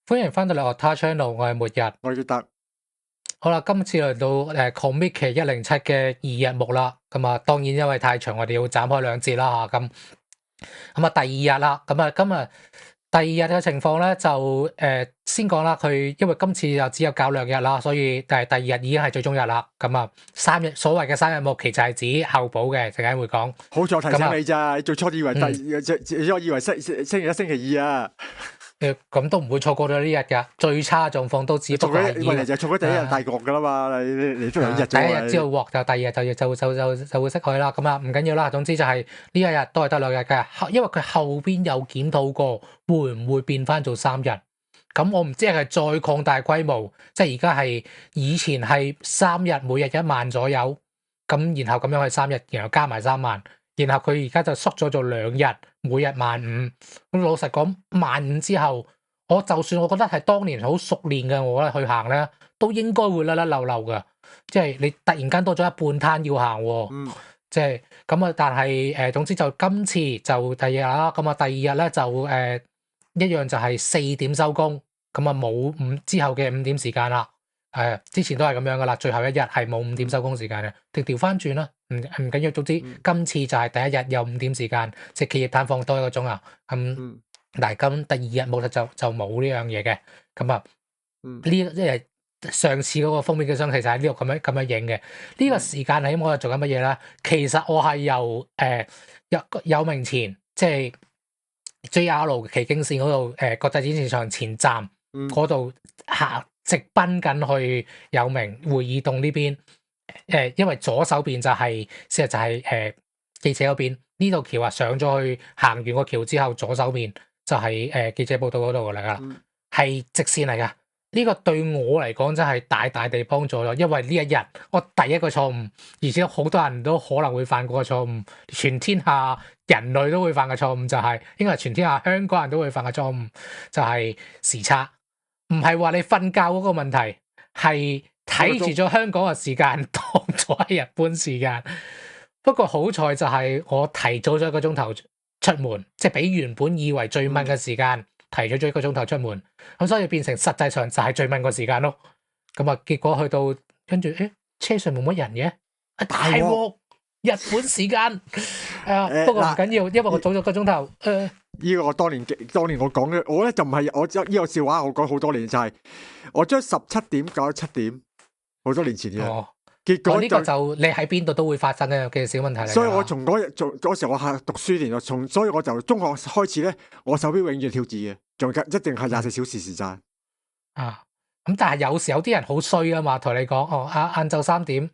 歡迎翻到嚟我 Otar Channel，我係末日。我叫得。好啦，今次嚟到Comic 107嘅2日目啦。咁啊，當然因為太長，我哋要斬開2節啦嚇。咁啊，第2日啦。咁啊，今日第2日嘅情況咧，就先講啦。佢因為今次又只有搞2日啦，所以第2日已經係最終日啦。咁啊，3日所謂嘅3日目，其實係指後補嘅，陣間會講。好在提醒你咋，最初以為我以為星期一、星期2啊。咁都唔會錯過咗呢日㗎，最差狀況都只不過係問題就係錯咗第一日大鑊㗎啦嘛，你都2日第一日之後鑊就第二日就會識佢啦。咁啊唔緊要啦，總之就係呢一日都係得2日嘅，因為佢後邊有檢討過會唔會變翻做3日。咁我唔知係再擴大規模，即係而家係以前係3日每日1萬左右，咁然後咁樣係3日，然後加埋3萬。然後佢而家就縮咗做2日，每日15,000。咁老實講，15,000之後，就算我覺得係當年好熟練嘅我咧去行咧，都應該會甩甩漏漏㗎。即係你突然間多咗一半攤要行喎。即係咁啊！但係總之就今次就第2日啦。咁啊，第2日咧就一樣就係4點收工。咁啊冇之後嘅5點時間啦。之前都係咁樣噶啦，最後一日係冇5點收工時間嘅，調翻轉啦，唔緊要。總之今次就係第一日有5點時間，即係企業攤放多1個鐘啊。但係今第2日冇就冇呢樣嘢嘅。咁啊，呢即係上次嗰個封面嘅相，其實喺呢度咁樣影嘅。呢個時間喺我度做緊乜嘢咧？其實我係由有名前，即係 JR 旗京線嗰度國際展示場前站嗰度行。直奔緊去有名會議棟呢邊，因為左手邊就係記者嗰邊，呢度橋啊上咗去，行完個橋之後，左手邊就係記者報道嗰度嚟噶，係直線嚟噶。呢個對我嚟講真係大大地幫助咗，因為呢一日我第一個錯誤，而且好多人都可能會犯過嘅錯誤，全天下人類都會犯嘅錯誤就係，應該係全天下香港人都會犯嘅錯誤，就係時差。唔係話你瞓覺嗰個問題，係睇住咗香港嘅時間當咗係日本時間。不過好彩就係我提早咗1個鐘頭出門，即係比原本以為最慢嘅時間提早咗1個鐘頭出門，咁所以變成實際上就係最慢個時間咯。咁啊，結果去到跟住，車上冇乜人嘅，大鑊日本時間。不過唔緊要，因為我早咗1個鐘頭。呢個我當年我講嘅，我咧就唔係我呢個笑話，我講好多年就係我將17點搞到7點，好多年前嘅。結果呢個就你喺邊度都會發生嘅小問題嚟。所以我從嗰時我係讀書年，所以我就中學開始咧，我手錶永遠跳字嘅，仲一定係24小時時間。咁但係有時有啲人好衰啊嘛，同你講晏晝3點，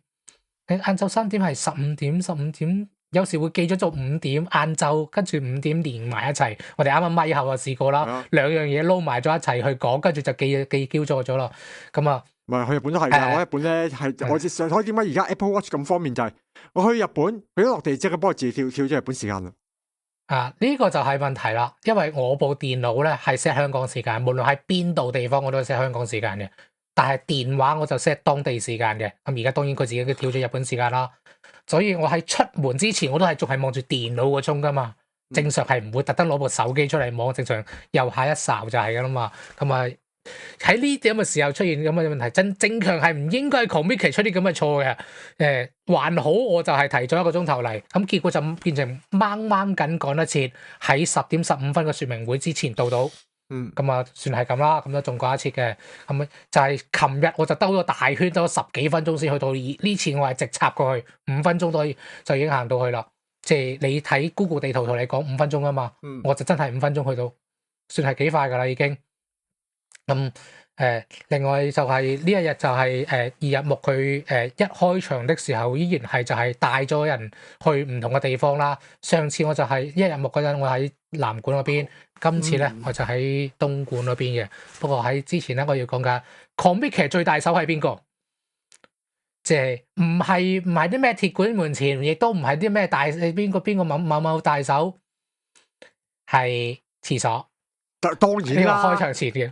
你晏晝3點係15點。有時會記咗做5點晏晝，跟住5點連埋一齊。我哋啱啱咪後就試過啦，兩樣嘢撈埋咗一齊去講，跟住就記叫錯咗咯。咁啊，唔係去日本都係㗎。我日本咧係我所以點解而家 Apple Watch 咁方便就係我去日本，佢一落地即刻幫我自己跳咗日本時間啦。呢個就係問題啦，因為我部電腦咧係 set 香港時間，無論喺邊度地方我都 set 香港時間嘅。但係電話我就 set 當地時間嘅。咁而家當然佢自己都跳咗日本時間啦。所以我喺出門之前，我都係仲係望住電腦個鐘噶嘛。正常係唔會特登攞部手機出嚟望，正常右下一掃就係噶啦嘛。咁啊喺呢啲咁嘅時候出現咁嘅問題，正常係唔應該 Comic 出啲咁嘅錯嘅。還好我就係提早1個鐘頭嚟，咁結果就變成掹緊趕得切喺10點15分嘅說明會之前到。咁啊，算係咁啦，咁都仲過一次嘅。咁就係琴日我就兜咗大圈，兜咗10幾分鐘先去到。呢次我係直插過去5分鐘就已經行到去啦。即係你睇 Google 地圖同你講5分鐘啊嘛，我就真係5分鐘去到，算係幾快噶啦已經。咁另外就係呢一日就係2日目佢一開場的時候依然係就係帶咗人去唔同嘅地方啦。上次我就係1日目嗰陣我喺南館嗰邊，今次咧我就喺東莞嗰邊嘅。不過喺之前咧我要講緊 Comic 其實最大手係邊個？即係唔係啲咩鐵館門前，亦都唔係啲咩大邊個某大手，係廁所。當然啦，開場前嘅，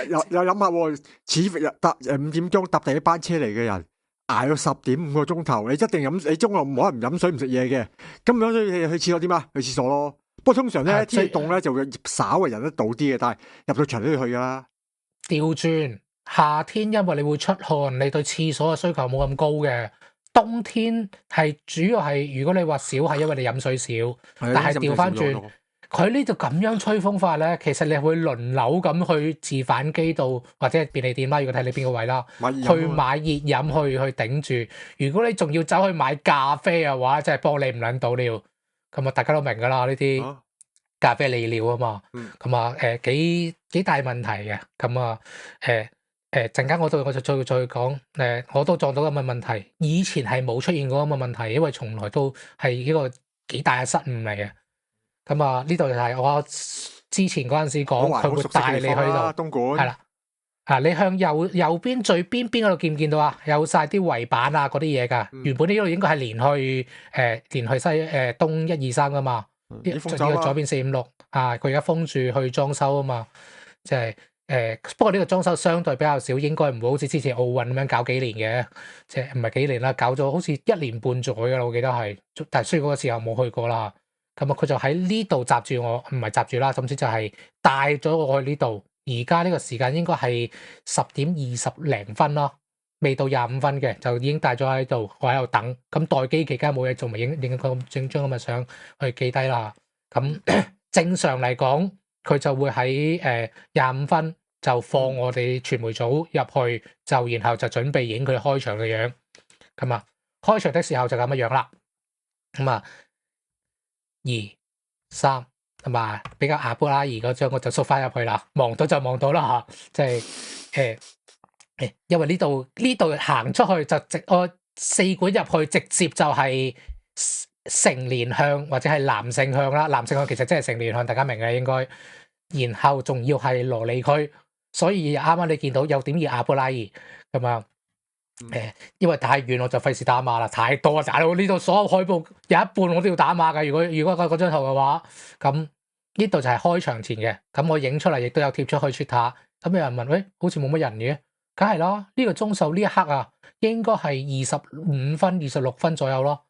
又諗下喎，似搭5點鐘搭第一班車嚟嘅人，捱到10點5個鐘頭，你一定飲，你中午唔可能唔飲水唔食嘢嘅，咁樣所以你去廁所點啊？去廁所咯。不過通常咧天氣凍咧就會稍為忍得到啲嘅，但係入到場都要去噶啦。調轉夏天，因為你會出汗，你對廁所嘅需求冇咁高嘅。冬天係主要係如果你話少係因為你飲水少，但係調翻轉。佢呢度咁樣吹風法咧，其實你會輪流咁去自販機度或者便利店啦，如果睇你邊個位啦，去買熱飲去頂住。如果你仲要走去買咖啡嘅話，真係幫你唔撚到料。咁啊，大家都明㗎啦，呢啲咖啡利尿啊嘛。咁啊幾大問題嘅。咁啊陣間我就再講我都撞到咁嘅問題。以前係冇出現過咁嘅問題，因為從來都係呢個幾大嘅失誤嚟嘅。咁啊，呢度就係我之前嗰陣時講，佢會帶你去度，東莞係啦，你向右邊最邊嗰度見唔見到啊？有晒啲圍板啊，嗰啲嘢㗎。原本呢度應該係連去東1、2、3㗎嘛，呢個左邊4、5、6啊，佢而家封住去裝修啊嘛，即係不過呢個裝修相對比較少，應該唔會好似之前奧運咁樣搞幾年嘅，即係唔係幾年啦，搞咗好似1年半載㗎啦，我記得係，但係雖然嗰個時候冇去過啦。咁啊，佢就喺呢度閘住我，唔係閘住啦，甚至就係帶咗我去呢度。而家呢個時間應該係10:20零分咯，未到25分嘅，就已經帶咗喺度，我喺度等。咁待機期間冇嘢做，咪影張咁嘅相去記低啦。咁正常嚟講，佢就會喺25分就放我哋傳媒組入去，就然後就準備影佢開場嘅樣。咁啊，開場的時候就咁嘅樣啦。咁啊。2、3同埋比較阿布拉儀嗰張，我就縮翻入去啦。望到就望到啦嚇，即係因為呢度行出去就我4館入去，直接就係成年向或者係男性向啦。男性向其實真係成年向，大家明嘅應該。然後仲要係蘿莉區，所以啱啱你見到有點似阿布拉儀咁啊。因為太遠我就費事打碼啦，太多啊！大佬呢度所有海報有一半我都要打碼㗎。如果嗰張圖嘅話，咁呢度就係開場前嘅。咁我影出嚟亦都有貼出去 Twitter。咁有人問，喂，好似冇乜人嘅，梗係啦。呢個鐘數呢一刻啊，應該係25分、26分左右咯。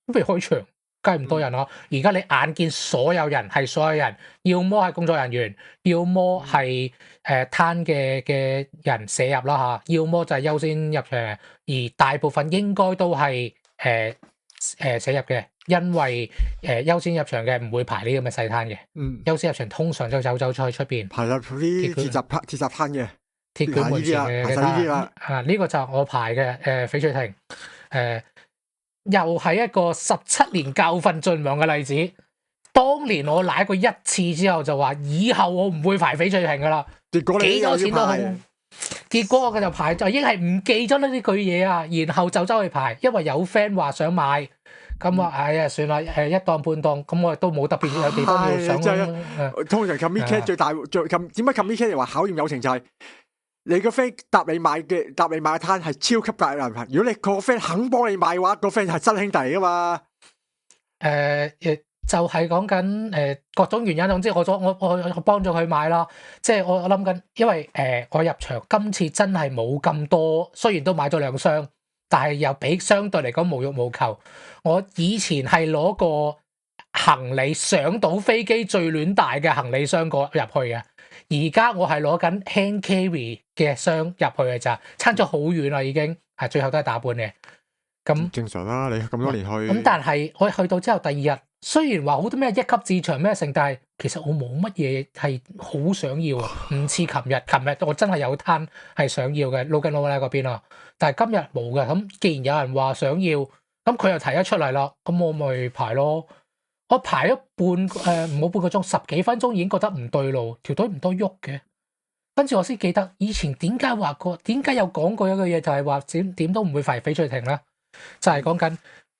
咁譬如開場，梗係唔多人咯。而家你眼見所有人係所有人，要麼係工作人員，要麼係攤嘅人寫入啦嚇，要麼就係優先入場，而大部分應該都係寫入嘅，因為優先入場嘅唔會排呢咁嘅細攤嘅。優先入場通常就走出去出邊排入啲鐵閘攤嘅鐵卷門前嘅攤。呢個就係我排嘅翡翠亭又係一個17年教訓盡忘嘅例子。當年我舐過一次之後就話，以後我唔會排翡翠亭噶啦。結果幾多錢都好，結果我就排就已經係唔記咗呢啲句嘢啊。然後就走去排，因為有 friend 話想買，咁啊，哎呀，算啦，一檔半檔，咁我都冇特別有地方要想。通常 committee 最大點解 committee 話考驗友情就係你個 friend 搭你買嘅攤係超級大難題。如果你個 friend 肯幫你買嘅話，個 friend 係真兄弟噶嘛。就係講緊各種原因，總之我幫咗佢買啦。即係我諗緊，因為我入場今次真係冇咁多，雖然都買咗2箱，但係又比相對嚟講無欲無求。我以前係攞個行李上到飛機最亂大嘅行李箱入去嘅，而家我係攞緊 hand carry 嘅箱入去嘅咋，差咗好遠啦已經，係最後都係打半嘅。咁正常啦，你咁多年去。咁但係我去到之後第2日。雖然話好多咩一級自場咩成，但係其實我冇乜嘢係好想要啊，唔似琴日我真係有攤係想要嘅，撈緊撈拉嗰邊啊，但係今日冇嘅。咁既然有人話想要，咁佢又提咗出嚟啦，咁我咪排咯。我排咗唔好半個鐘，10幾分鐘已經覺得唔對路，條隊唔多喐嘅。跟住我先記得以前點解有講過一個嘢，就係話點都唔會排翡翠亭啦，就係講緊。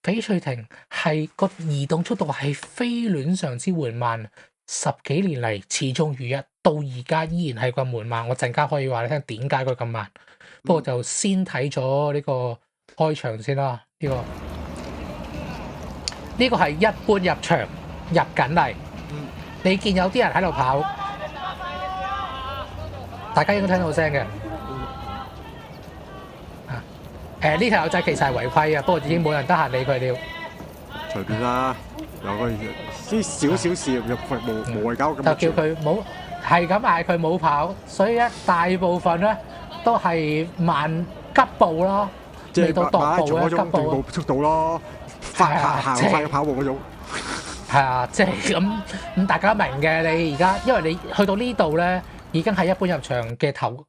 翡翠亭係個移動速度係非戀常之緩慢，10幾年嚟始終如一，到而家依然係咁緩慢。我陣間可以話你聽點解佢咁慢。不過就先睇咗呢個開場先啦。呢個係一般入場入緊嚟，你見有啲人喺度跑，大家應該聽到聲嘅。呢條友仔其實係違規啊，不過已經冇人得閒理佢了。隨便啦，有個啲少少事入無謂搞咁。就叫佢冇係咁嗌佢冇跑，所以咧大部分咧都係慢急步咯，未到踱步嘅急步速度咯，行快嘅跑步嗰種。係啊，即係咁大家明嘅。你而家因為你去到呢度咧，已經係一般入場嘅頭，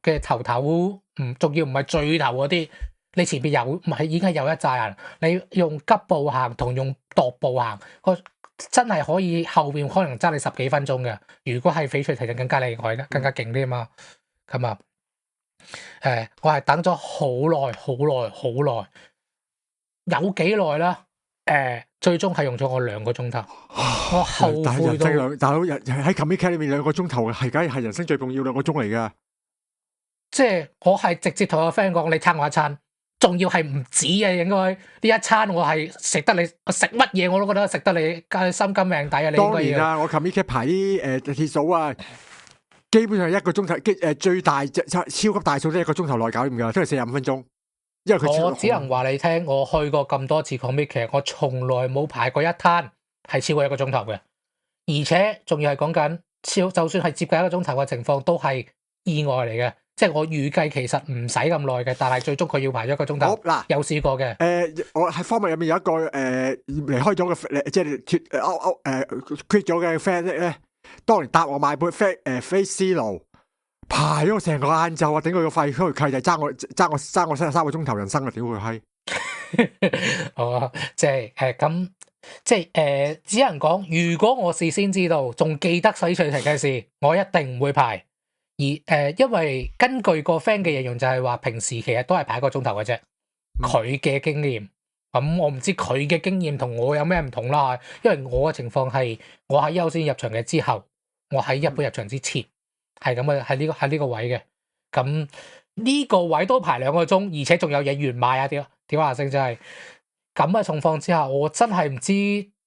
仲要唔係最頭嗰啲。你前邊有唔係已經係有一紮人，你用急步行同用踱步行，真係可以後邊可能爭你10幾分鐘嘅。如果係翡翠提就更加厲害啦，更加勁啲啊嘛。咁啊，我係等咗好耐，有幾耐啦？最終係用咗我2個鐘頭，我後悔到。大佬喺 commit 裏面2個鐘頭係梗係人生最重要2個鐘嚟㗎。即係我係直接同我 friend 講，你撐我一餐。仲要係唔止嘅，應該呢一餐我係食得你，我食乜嘢我都覺得食得你心甘命抵啊！你應該要。當然啦，我琴日排啲鐵數啊，基本上1個鐘頭，最大超級大數都1個鐘頭內搞掂㗎，都係45分鐘。因為我只能話你聽，我去過咁多次 comic，其實我從來冇排過一攤係超過1個鐘頭嘅，而且仲要係講緊就算係接近1個鐘頭嘅情況，都係意外嚟嘅。即係我預計其實唔使咁耐嘅，但係最終佢要排1個鐘頭。嗱，有試過嘅。我喺方面入面有一個離開咗嘅即係quit 咗嘅 friend 咧，當年答我買杯飛思路，排咗我成個晏晝啊，頂佢個肺，佢契就爭我3個鐘頭人生啊，屌佢閪！哦，即係咁，即係只能講，如果我事先知道，仲記得翡翠亭嘅事，我一定唔會排。而因為根據個 friend 嘅形容就係話，平時其實都係排1個鐘頭嘅啫。佢嘅經驗，咁我唔知佢嘅經驗同我有咩唔同啦。因為我嘅情況係，我喺優先入場嘅之後，我喺一般入場之前，係咁嘅，喺呢個位嘅。咁呢個位都排2個鐘，而且仲有嘢原賣啊！屌下聲真係咁嘅情況之下，我真係唔知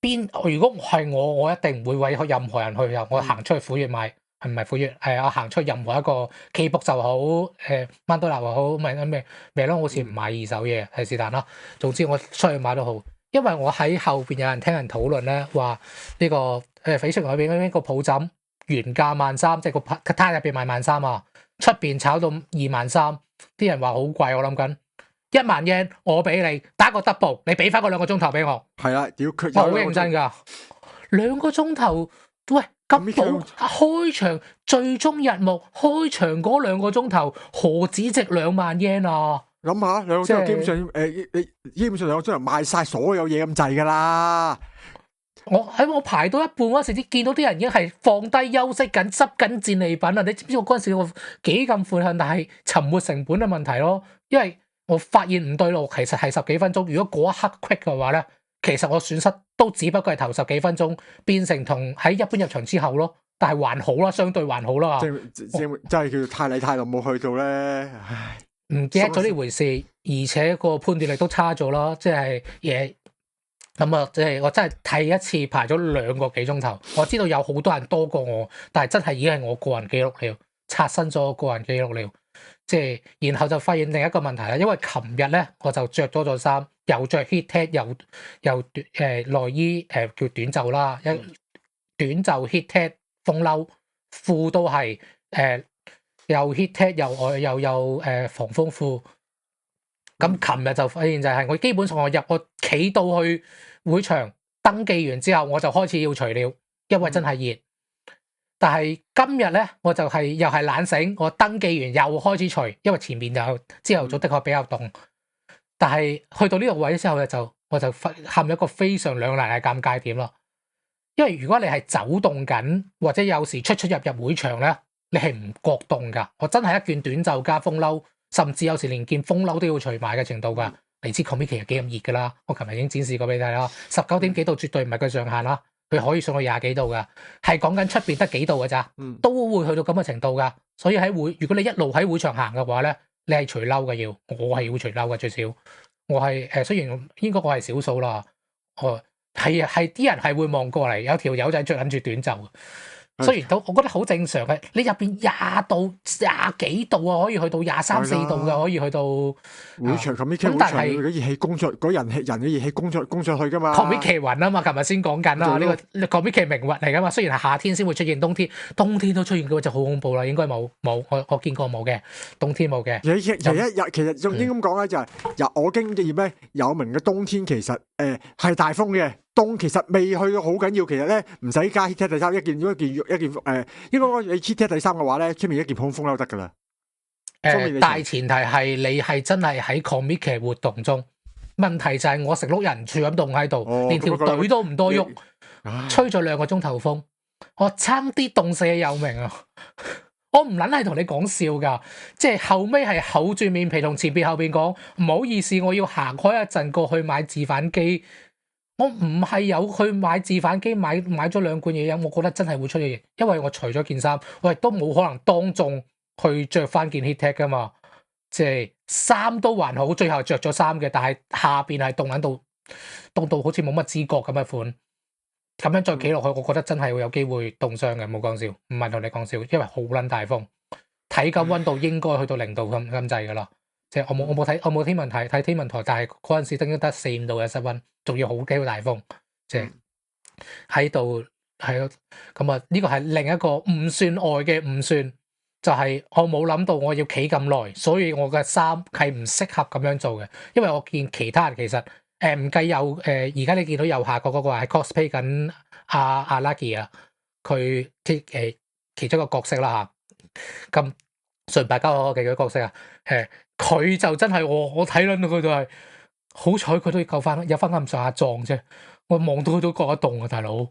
邊。如果係我一定唔會為任何人去，我行出去虎穴買。係唔係虎穴？係我行出任何一個 K book 就好，曼多納又好，咩咯？好似唔買二手嘢，係是但啦。總之我出去買都好，因為我喺後邊有人聽人討論咧，話呢個翡翠台邊呢個抱枕原價13,000，即係個攤入邊賣13,000啊，出邊炒到23,000，啲人話好貴，我諗緊1萬yen，我俾你打個 double，你俾翻個2個鐘頭俾我。係啦，屌佢好認真㗎，2個鐘頭，喂！急步開場最終日目開場嗰2個鐘頭，何止值2萬yen啊？諗下2個鐘頭基本上你基本上2個鐘頭賣晒所有嘢咁滯噶啦。我排到一半嗰時，見到啲人已經係放低休息緊，執緊戰利品啊！你知唔知我嗰陣時我幾咁悔恨？但係沉沒成本嘅問題咯，因為我發現唔對路，其實係10幾分鐘。如果嗰一刻 quick 嘅話咧，其實我損失都只不過係頭10幾分鐘，變成同喺一般入場之後咯。但係還好啦，相對還好啦。真係叫做太禮太耐冇去到咧，唉，唔記得咗呢回事，而且個判斷力都差咗啦。即係嘢咁啊，即係我真係第一次排咗2個幾鐘頭。我知道有好多人多過我，但係真係已經係我個人記錄了，刷新咗我個人記錄了。即係然後就發現另一個問題啦，因為琴日咧我就着咗件衫，又着 heattech 又內衣叫短袖啦，短袖 heattech 風褸褲都係又 heattech 又有防風褲。咁琴日就發現就係我基本上我企到去會場登記完之後，我就開始要除了，因為真係熱。但係今日咧，我就係又係懶醒，我登記完又開始除，因為前面就朝頭早的確比較凍。但係去到呢個位之後咧，我就陷入一個非常兩難嘅尷尬點咯。因為如果你係走動緊，或者有時出入會場咧，你係唔覺凍㗎。我真係一件短袖加風褸，甚至有時連件風褸都要除埋嘅程度㗎。你知 comic 其實幾咁熱㗎啦，我琴日已經展示過俾你睇啦。19點幾度絕對唔係佢上限啦。佢可以上去20幾度噶，係講緊出邊得幾度噶咋，都會去到咁嘅程度噶。所以如果你一路喺會場行嘅話咧，你係除褸嘅要，我係要除褸嘅最少。我係雖然應該我係少數啦，係啲人係會望過嚟，有條友仔着緊住短袖，雖然都我覺得好正常嘅，你入邊20度、廿幾度啊，可以去到23、4度嘅，可以去到會場咁啲但係嗰熱氣攻出，嗰人嘅熱氣攻出去噶嘛。確米奇雲啊嘛，琴日先講緊啦，呢個確米奇明雲嚟噶嘛。雖然係夏天先會出現，冬天都出現嘅就好恐怖啦。應該冇，我見過冇嘅，冬天冇嘅。其實仲應該咁講咧，就係我經驗咧，有名嘅冬天其實係大風嘅。其實未去到好緊要，其實咧唔使加 heattech 第三一件應該你 heattech 第三嘅話咧，出面一件普通風褸得噶啦。大前提係你係真係喺 comic 活動中，問題就係我成碌人住咁凍喺度，連條隊都唔多喐，吹咗2個鐘頭風，我差啲凍死有命啊！我唔撚係同你講笑㗎，即係後尾係厚住面皮同前邊後邊講唔好意思，我要行開一陣過去買自販機。我唔係有去買自販機買咗2罐嘢飲，我覺得真係會出嘢，因為我除咗件衫，我亦都冇可能當眾去着翻件 heattech 㗎嘛。即係衫都還好，最後着咗衫嘅，但係下邊係凍到好似冇乜知覺咁嘅款。咁樣再企落去，我覺得真係會有機會凍傷嘅，冇講笑，唔係同你講笑，因為好撚大風，體感溫度應該去到0度咁滯㗎啦。即係我冇天文台睇天文台，但係嗰陣時應該得4、5度嘅室溫，仲要好幾個大風，即係喺度係咯。咁啊，呢個係另一個唔算外嘅唔算，就係我冇諗到我要企咁耐，所以我嘅衫係唔適合咁樣做嘅。因為我見其他人其實唔計有而家你見到右下角嗰個係 cosplay 緊阿 Lucky 啊，佢其中一個角色啦嚇，咁純白交可嘅角色啊，佢就真係我睇撚到佢就係好彩，佢都要夠翻有翻咁上下撞啫。我望到佢都覺得凍啊，大佬！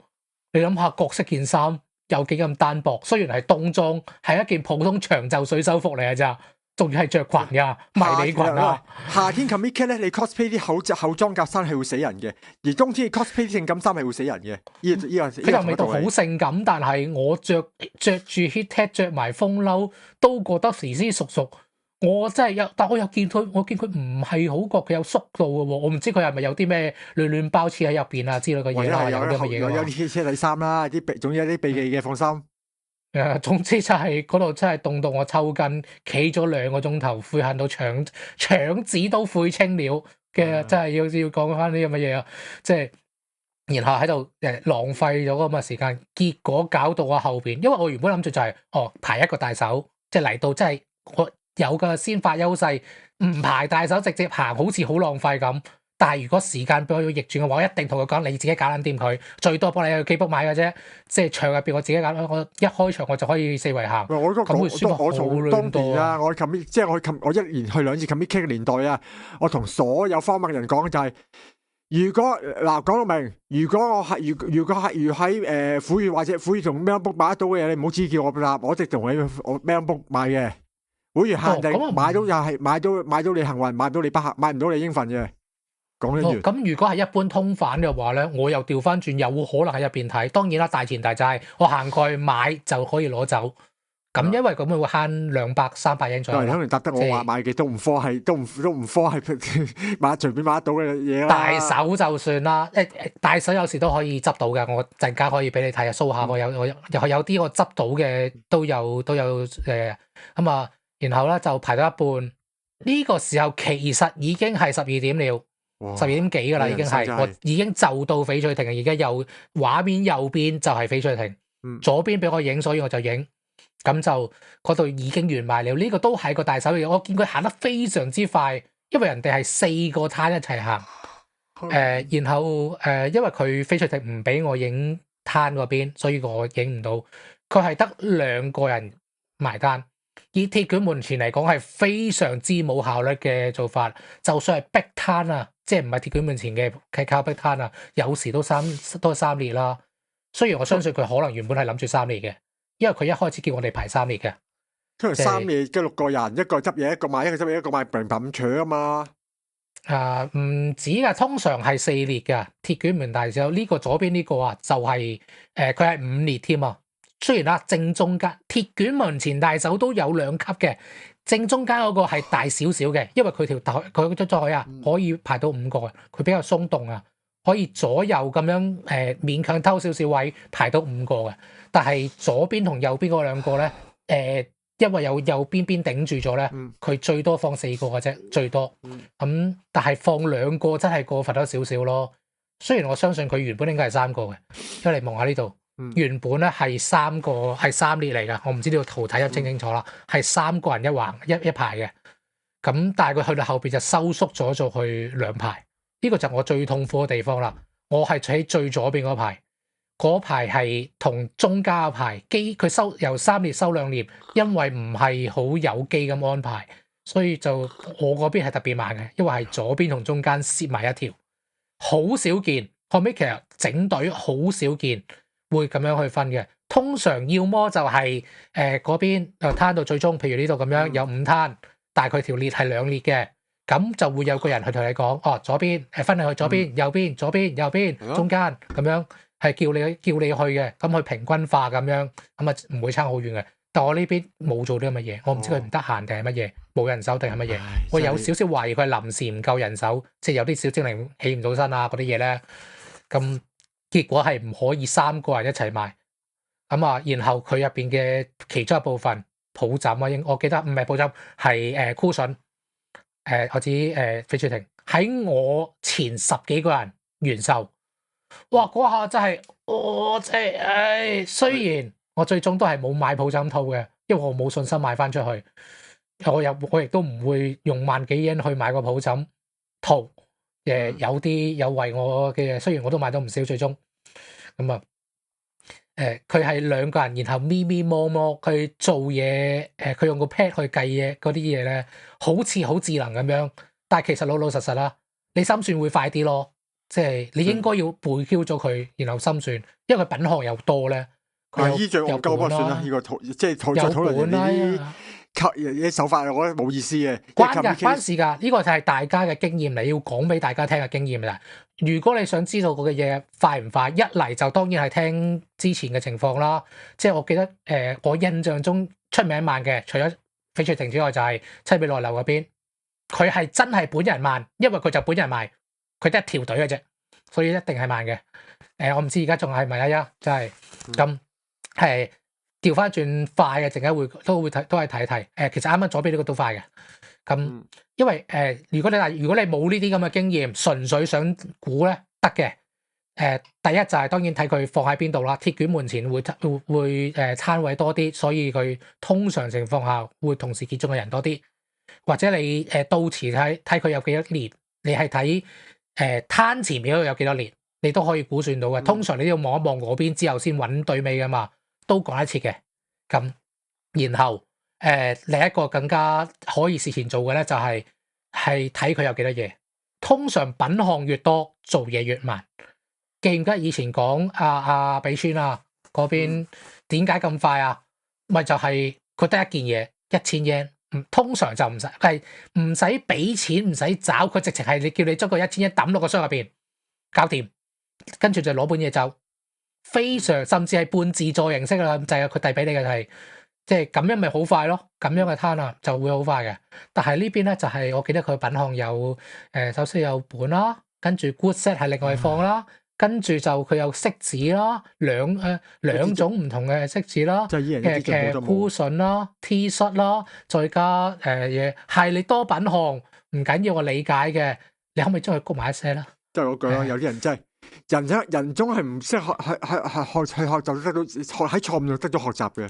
你諗下角色件衫有幾咁單薄，雖然係冬裝，係一件普通長袖水手服嚟嘅咋，仲要係着裙噶迷你裙啊！夏天 comic 咧，你 cosplay 啲厚裝甲衫係會死人嘅，而冬天 cosplay 啲性感衫係會死人嘅。佢又未到好性感，但係我着住 heattech 着埋風褸都覺得時時熟熟。我真係有，但我又見佢唔係好覺佢有縮到嘅喎。我唔知佢係咪有啲咩亂包黐喺入邊啊之類嘅嘢啦，有啲乜嘢有啲車底衫啦，總之有啲秘技嘅，放心。總之就係嗰度真係凍到我抽筋，企咗2個鐘頭，悔恨到腸子都悔青了嘅，真係要講翻呢啲咁嘅嘢啊！即係然後喺度浪費咗咁嘅時間，結果搞到我後邊，因為我原本諗住就係排一個大手，即係嚟到真係我有個先發優勢，唔排大手直接行，好似好浪費咁。但係如果時間俾我要逆轉嘅話，我一定同佢講，你自己搞撚掂佢，最多幫你去機鋪買嘅啫。即係場入邊我自己搞，我一開場我就可以4圍行，咁會舒服好撚多啊！我1年去2次 comic 嘅年代啊，我同所有荒謬人講就係、如果嗱講到明，如果喺虎穴或者虎穴同 MacBook 買得到嘅嘢，你唔好指叫我答，我直同你我 MacBook 買嘅。會員限定買到又係買到你幸運，買唔到你不幸，買唔到你應份嘅。講完。咁如果係一般通販嘅話咧，我又調翻轉，有可能喺入邊睇。當然啦，大前提就係我行過去買就可以攞走。咁因為咁會慳200-300英左右。可能答得我話買嘅都唔科係買隨便買得到嘅嘢啦。大手就算啦，大手有時都可以執到嘅。我陣間可以俾你睇下 show 下，我有啲我執到嘅都有咁啊。然後咧就排到一半，呢個時候其實已經係12點了，12點幾噶啦，已經係我已經就到翡翠亭，而家畫面右邊就係翡翠亭，左邊俾我影，所以我就影，咁就嗰度已經完賣了。呢個都係個大手嚟，我見佢行得非常之快，因為人哋係4個攤一齊行，然後因為佢翡翠亭唔俾我影攤嗰邊，所以我影唔到，佢係得2個人埋單。以鐵卷門前嚟講係非常之冇效率嘅做法，就算係壁攤啊，即係唔係鐵卷門前嘅係靠壁攤啊，有時都3列啦。雖然我相信佢可能原本係諗住3列嘅，因為佢一開始叫我哋排3列嘅。通常3列嘅6個人，一個執嘢，一個買，一個執嘢，一個買，平咁搶啊嘛。唔止㗎，通常係4列㗎。鐵卷門大小呢個左邊呢個啊，就係佢係5列添啊。雖然啦，正中間鐵卷門前大手都有2級嘅，正中間嗰個係大少少嘅，因為佢條台佢張台啊可以排到5個，佢比較鬆動啊，可以左右咁樣勉強偷少少位排到5個嘅，但係左邊同右邊嗰兩個咧因為有右邊頂住咗咧，佢最多放4個嘅啫，最多。但係放2個真係過分咗少少咯。雖然我相信佢原本應該係3個嘅，因為你望下呢度，原本咧係3列嚟㗎。我唔知呢個圖睇得清唔清楚啦，係3個人一橫一排嘅。咁但係佢去到後邊就收縮咗做去2排，呢個就我最痛苦嘅地方啦。我係喺最左邊嗰排。嗰排係同中間嗰排佢由3列收2列，因為唔係好有機咁安排，所以就我嗰邊係特別慢嘅，因為係左邊同中間攝埋一條，好少見。後尾其實整隊好少見會咁樣去分嘅，通常要麼就係嗰邊就攤到最終，譬如呢度咁樣有5攤，但係佢條列係2列嘅，咁就會有個人去同你講，哦，左邊分去左邊、右邊、左邊、右邊、中間咁樣。係叫你去嘅，咁去平均化咁樣，咁啊唔會差好遠嘅。但我呢邊冇做啲咁嘅嘢，我唔知佢唔得閒定係乜嘢，冇人手定係乜嘢。我有少少懷疑佢係臨時唔夠人手，即係有啲小精靈起唔到身啊嗰啲嘢咧。咁結果係唔可以3個人一齊賣。咁啊，然後佢入邊嘅其中一部分抱枕啊，我記得唔係抱枕，係cushion。我指翡翠亭喺我前10幾個人完售。哇！嗰下真係，我真係，雖然我最終都係冇買抱枕套嘅，因為我冇信心買翻出去。我亦都唔會用萬幾yen去買個抱枕套。有啲有為我嘅，雖然我都買到唔少，最終咁啊。佢係2個人，然後咪咪摸摸佢做嘢，佢用個 pad 去計嘢嗰啲嘢咧，好似好智能咁樣，但係其實老老實實啦，你心算會快啲咯。即係你應該要背 Q 咗佢，然後心算，因為佢品項又多咧。依仗我夠不算啦，呢個即係討論呢啲手法，我覺得冇意思嘅。關事㗎，呢個就係大家嘅經驗嚟，要講俾大家聽嘅經驗啦。如果你想知道嗰嘅嘢快唔快，一嚟就當然係聽之前嘅情況啦。即係我記得我印象中出名慢嘅，除咗翡翠亭之外，就係七比內樓嗰邊，佢係真係本人慢，因為佢就本人賣。佢得一條隊嘅啫，所以一定係慢嘅。我唔知而家仲係咪啊？真係咁係調翻轉快嘅，陣間都係睇一睇。其實啱啱左邊呢個都快嘅。咁因為如果你冇呢啲咁嘅經驗，純粹想估咧得嘅。第一就係當然睇佢放喺邊度啦。鐵卷門前會攤位多啲，所以佢通常情況下會同時結中嘅人多啲。或者你到時睇佢有幾多列，你係睇。攤前面嗰度有幾多列，你都可以估算到嘅。通常你都要望一望嗰邊之後先揾對尾噶嘛，都講得切嘅。咁然後另一個更加可以事前做嘅咧，就係睇佢有幾多嘢。通常品項越多，做嘢越慢。記唔記得以前講阿比川啊嗰邊點解咁快啊？咪就係佢得一件嘢1000yen。通常就唔使俾錢，唔使找，佢直情係你叫你將個1100抌落個箱入邊，搞掂，跟住就攞本嘢走，非常甚至係半自助形式啦，就係佢遞俾你嘅係，即係咁樣咪好快咯，咁樣嘅攤啊就會好快嘅。但係呢邊咧就係我記得佢品項有首先有本啦，跟住 good set 係另外放啦。跟住就佢有色紙啦，兩種唔同嘅色紙啦，嘅cushion啦、T 恤啦，再加嘢係你多品項唔緊要，我理解嘅，你可唔可以將佢谷埋一些啦？即係嗰句啦，有啲人真係人總係唔識學習就得到喺錯誤度得到學習嘅。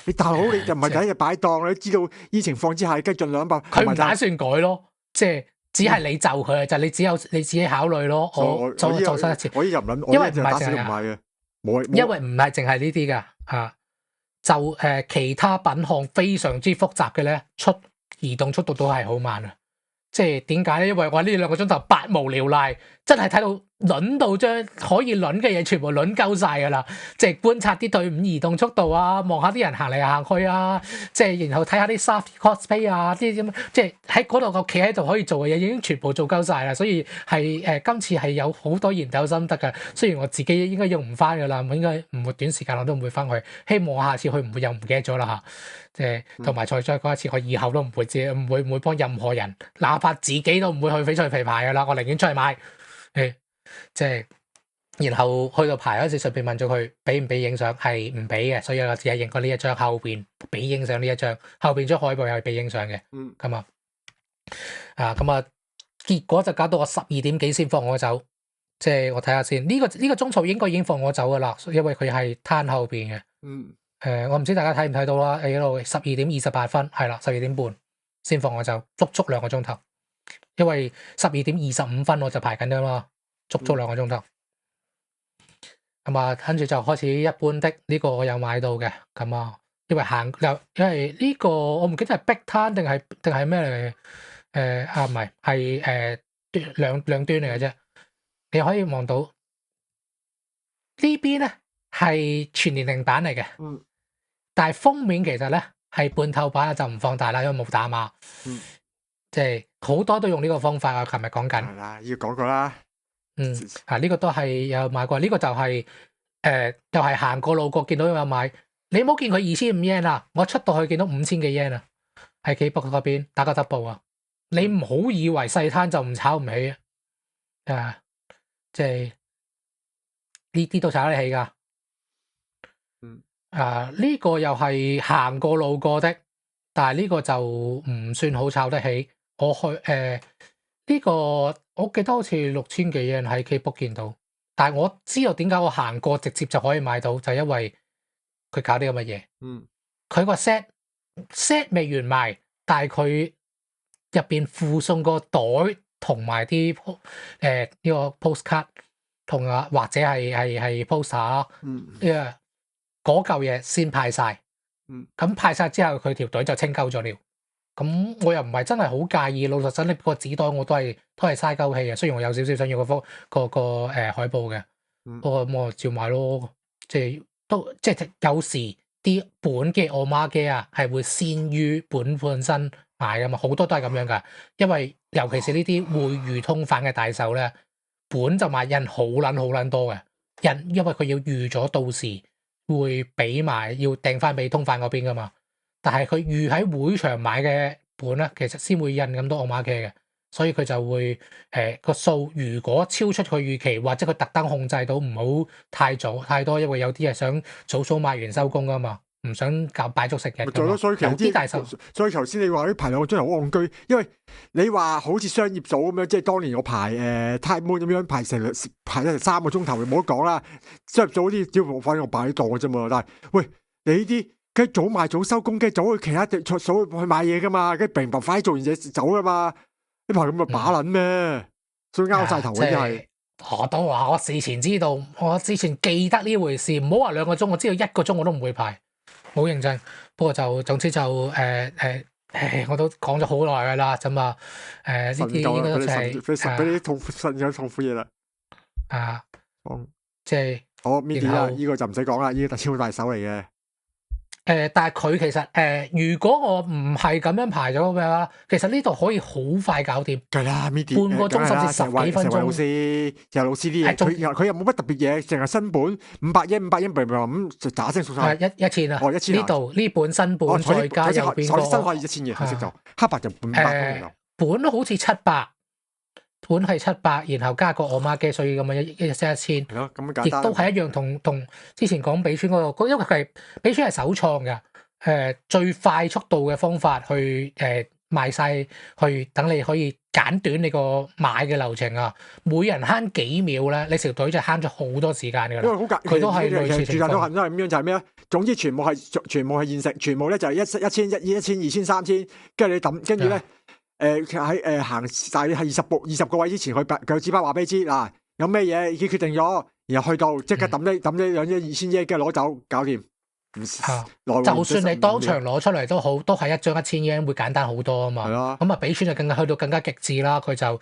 你大佬你就唔係第一日擺檔，你都知道呢情況之下，跟住盡量佢唔打算改咯，即係。只係你就佢就你自己考慮咯。我做新一次，我又唔諗，因為唔係淨係呢啲噶吓，就其他品項非常之複雜嘅咧，移動速度都係好慢啊。即係點解咧？因為我呢2個鐘頭百無聊賴，真係睇到輪到將可以輪嘅嘢全部輪夠晒噶啦。即係觀察啲隊伍移動速度啊，望下啲人行嚟行去啊，即係然後睇下啲 soft cosplay 啊，啲咁即係喺嗰度個企喺度可以做嘅嘢已經全部做夠晒啦。所以係今次係有好多研究心得㗎。雖然我自己應該用唔翻噶啦，應該唔會短時間我都唔會翻去。希望我下次去唔會又唔記得咗啦嚇。即係同埋再講一次，我以後都唔會幫任何人，哪怕自己都唔會去翡翠皮牌噶啦。我寧願出去買。即係然後去到排嗰時順便問咗佢俾唔俾影相，係唔俾嘅，所以我只係影過呢一張，後邊俾影相呢一張，後邊張海報又係俾影相嘅。咁啊結果就搞到我12點幾先放我走，即係我睇下先，呢個鐘數應該已經放我走噶啦，因為佢係攤後邊嘅。我唔知大家睇唔睇到啦，喺度12點28分，係啦，12點半先放我走，足2個鐘頭，因為12點25分我就排緊㗎嘛，足2個鐘頭。跟住就開始一般的呢個我有買到嘅，咁啊，因為呢個我唔記得係壁攤定係咩嚟嘅。唔係，係兩端嚟嘅啫。你可以望到呢邊咧係全年齡版嚟嘅，但係封面其實咧係半透版，就唔放大啦，因為冇打碼。即係好多都用呢個方法啊。琴日講緊係啦，要講過啦。呢個都係有買過，呢個就係又係行過路過見到有買。你冇見佢2500 yen 啊，我出到去見到5000幾 yen 啊，喺企北嗰邊打個 double 啊。你唔好以為細攤就唔炒唔起啊！即係呢啲都炒得起噶。呢個又係行過路過的，但係呢個就唔算好炒得起。我去呢個我記得好似6000幾 yen 喺 K book 見到，但係我知道點解我行過直接就可以買到，就因為佢搞啲咁嘅嘢。佢個 set 未完賣，但係佢入邊附送個袋同埋啲呢個 postcard 同或者係 poster 嗰嚿嘢先派晒。咁派晒之後佢條隊就清鳩咗了。咁我又唔係真係好介意，老實講呢個紙袋我都係嘥鳩氣嘅。雖然我有少少想要個海報嘅，不過我照買咯。即係有時啲本嘅我媽機啊係會先於本身買噶嘛，好多都係咁樣噶。因為尤其是呢啲會預通販嘅大手咧，本就賣印好撚多嘅印，因為佢要預咗到時會俾埋，要訂翻俾通販嗰邊噶嘛。但係佢預喺會場買嘅本咧，其實先會印咁多我媽機嘅，所以佢就會個數如果超出佢預期，或者佢特登控制到唔好太早太多，因為有啲係想早賣完收工噶嘛。唔想搞擺足食嘅，所以其實啲大手，所以頭先你話啲排兩個鐘頭好戇居，因為你話好似商業組咁樣，即係當年我排Time Moon 咁樣排咗3個鐘頭，冇得講啦。商業組啲只要反正我擺喺度嘅啫嘛。但係喂，你呢啲梗係早賣早收工，梗係早去其他地去買嘢噶嘛，梗係平快做完嘢走噶嘛。呢排咁咪把撚咩？所以拗晒頭嗰啲係。我都話我事前知道，我之前記得呢回事，唔好話2個鐘，我知道1個鐘我都唔會排。好認真，不過就總之就我都講咗好耐噶啦，咁呢啲應該就係俾啲痛苦嘢啦。即係我 midi 啦，呢個就唔使講啦，呢個超大手嚟嘅。但係佢其實如果我唔係咁樣排咗嘅話，其實呢度可以好快搞掂。係啦，midi 半個鐘甚至10幾分鐘。老師啲嘢，佢又冇乜特別嘢，淨係新本500 yen，咁就打聲數晒。1000啊！呢度呢本新本再加右邊個。新可以1000嘅，黑色就黑白就500。本好似700。本係700，然後加個我媽機，所以咁樣一 set 1000，係咯，咁簡單。亦都係一樣同之前講比川嗰個，因為佢係比川係首創嘅，最快速度嘅方法去賣晒，去等你可以簡短你個買嘅流程啊，每人慳幾秒咧，你條隊就慳咗好多時間㗎啦。因為佢都係類似情況。都係咁樣，就係咩啊？總之全部係現成，全部咧就係1000、2000、3000，跟住你抌，跟住咧。喺行大約係20個位之前，佢紙包話俾你知嗱，有咩嘢已經決定咗，然後去到即刻抌呢2千 yen，跟住攞走，搞掂。就算你當場攞出嚟都好，都係一張1000 yen 會簡單好多啊嘛。咁啊，比川就去到更加極致啦。佢就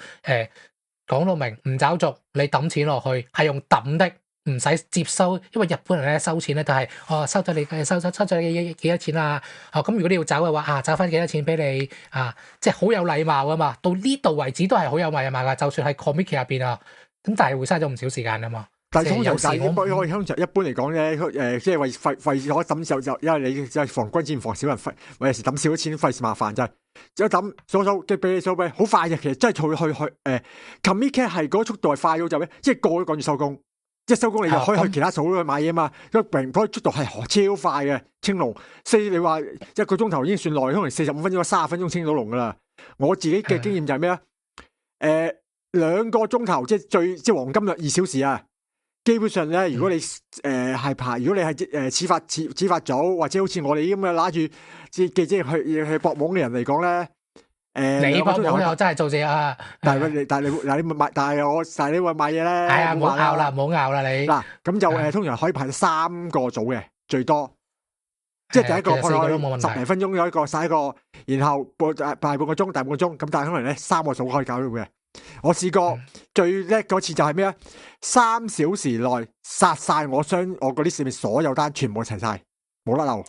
講到明唔找續，你抌錢落去係用抌的。唔使接收，因為日本人咧收錢咧就係收咗你收咗你幾多錢啊？咁如果你要走嘅話找翻幾多錢俾你啊？即係好有禮貌啊嘛。到呢度為止都係好有禮貌噶，就算喺 comic 入邊啊，咁但係會嘥咗唔少時間啊嘛。但係即係有時我通常一般嚟講咧，即係為咗抌就因為你就係防軍戰防少人費，有時抌少咗錢費事麻煩就係，一抌數嘅俾你數俾，好快嘅，其實真係去commit 係嗰個速度係快到就咩，即係個都趕住收工，即係收工你就可以去其他數去買嘢嘛，因為嗰個速度係超快嘅清龍，你話一個鐘頭已經算耐，可能45分鐘、30分鐘清到龍噶啦。我自己嘅經驗就係咩啊？2個鐘頭即係黃金2小時啊！基本上咧，如果你係排，如果你係始發早，或者好似我哋咁嘅揦住即係去搏懵嘅人嚟講咧，你搏懵又真係做事啊！但係你買，但係你話買嘢咧，係啊，唔好拗啦，唔好拗啦你。嗱，咁就通常可以排3個組嘅最多，即係第一個可能10零分鐘有一個晒一個，然後大半個鐘，大半個鐘，咁但係可能咧3個組可以搞到嘅。我試過最叻嗰次就係咩啊？3小時內殺晒我嗰啲市面所有單，全部齊晒，冇甩漏。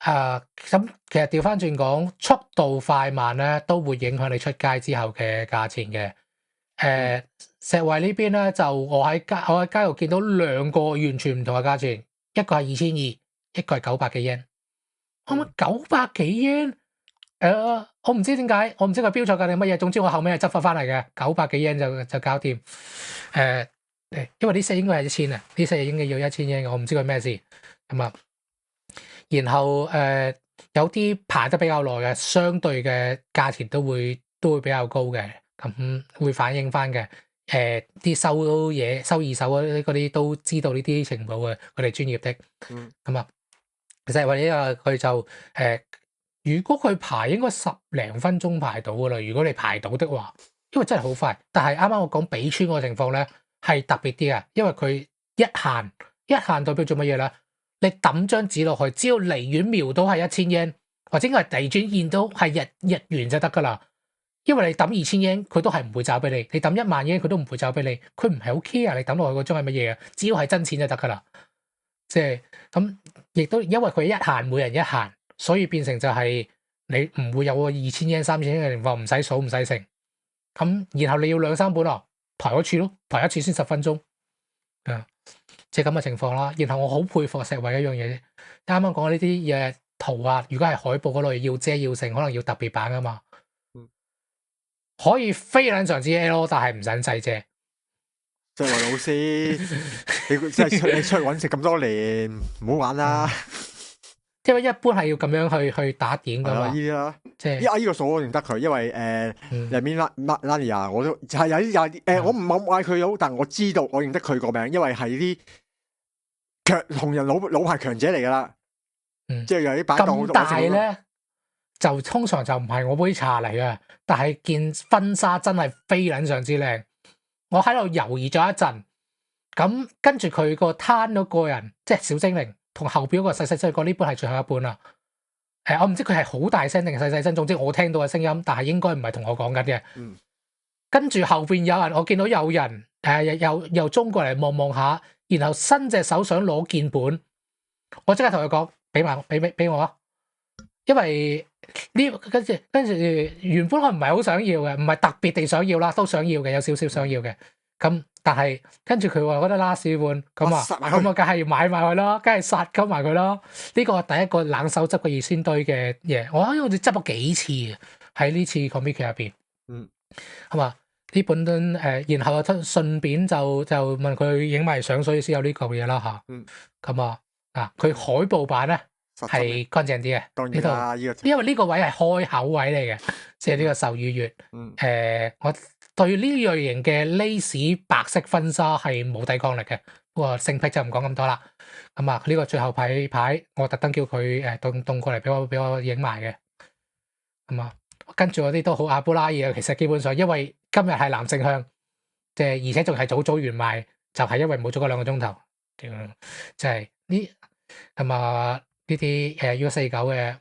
咁其實調翻轉講，速度快慢咧都會影響你出街之後嘅價錢嘅。石圍呢邊咧就我喺街度見到2個完全唔同嘅價錢，一個係2200，一個係900幾yen。可唔可以900幾yen？我唔知點解，我唔知佢標錯價定乜嘢。總之我後尾係執翻嚟嘅，900幾yen就搞掂。因為呢隻應該係1000啊，呢隻應該要1000yen嘅，我唔知佢咩事咁啊。然後有啲排得比較耐嘅，相對嘅價錢都會比較高嘅，咁會反映翻嘅。啲收二手嗰啲都知道呢啲情報嘅，佢哋專業的。咁啊，其實或者佢就如果佢排應該10零分鐘排到噶啦，如果你排到的話，因為真係好快。但係啱啱我講比村嗰個情況咧係特別啲啊，因為佢一限代表做乜嘢咧？你抌張紙落去，只要離遠瞄到係1000 yen，或者應該係地轉見到係日元就得噶啦。因為你抌2000 yen，佢都係唔會找俾你；你抌1萬 yen，佢都唔會找俾你。佢唔係好 care 你抌落去嗰張係乜嘢啊？只要係真錢就得噶啦。即係咁，亦都因為佢一限，每人一限。所以變成就係你唔會有個2000 yen、3000 yen 嘅情況，唔使數唔使成。咁然後你要2-3本啊，排一次咯，排一次先10分鐘。即係咁嘅情況啦。然後我好佩服石圍一樣嘢，啱啱講呢啲嘢圖啊，如果係海報嗰類要遮要成，可能要特別版啊嘛。可以非常之 L， 但係唔使細遮。即係話老師，你出去搵食咁多年，唔好玩啦。因為一般係要咁樣去打點噶嘛，呢啲啦，即係呢個數我認得佢，因為入面Lania 我都係有我唔好嗌佢好，但我知道我認得佢個名，因為係啲同人老牌強者嚟噶啦，即係有啲擺檔好多。咁大咧，就通常就唔係我杯茶嚟嘅，但係件婚紗真係非撚上之靚。我喺度猶豫咗一陣，咁跟住佢個攤嗰個人，即係小精靈。同後邊嗰個細細聲講呢本係最後一本啦。我唔知佢係好大聲定細細聲，總之我聽到嘅聲音，但係應該唔係同我講緊嘅。跟住後邊有人，我見到有人又衝過嚟望下，然後伸隻手想攞鍵本，我即刻同佢講：俾我啊！因為跟住原本我唔係好想要嘅，唔係特別地想要啦，都想要嘅，有少少想要嘅。咁但係跟住佢話覺得last本咁啊，咁我梗係要買埋佢咯，梗係殺鳩埋佢咯。呢個第一個冷手執嘅熱鮮堆嘅嘢，我好似執咗幾次喺呢次 comic 入邊。係嘛？呢本然後順便就問佢影埋相，所以先有呢嚿嘢啦嚇。咁啊佢海報版咧係乾淨啲嘅。當然啦，因為呢個位係開口位嚟嘅，即係呢個授予月。我對呢類型嘅 lace 白色婚紗係冇抵抗力嘅，不過性癖就唔講咁多啦。咁啊，呢個最後牌我特登叫佢動過嚟俾我影埋嘅。咁啊，跟住嗰啲都好阿布拉嘢，其實基本上因為今日係男性向，即係而且仲係早完賣，就係因為冇咗嗰2個鐘頭，即係呢咁啊呢啲U49嘅，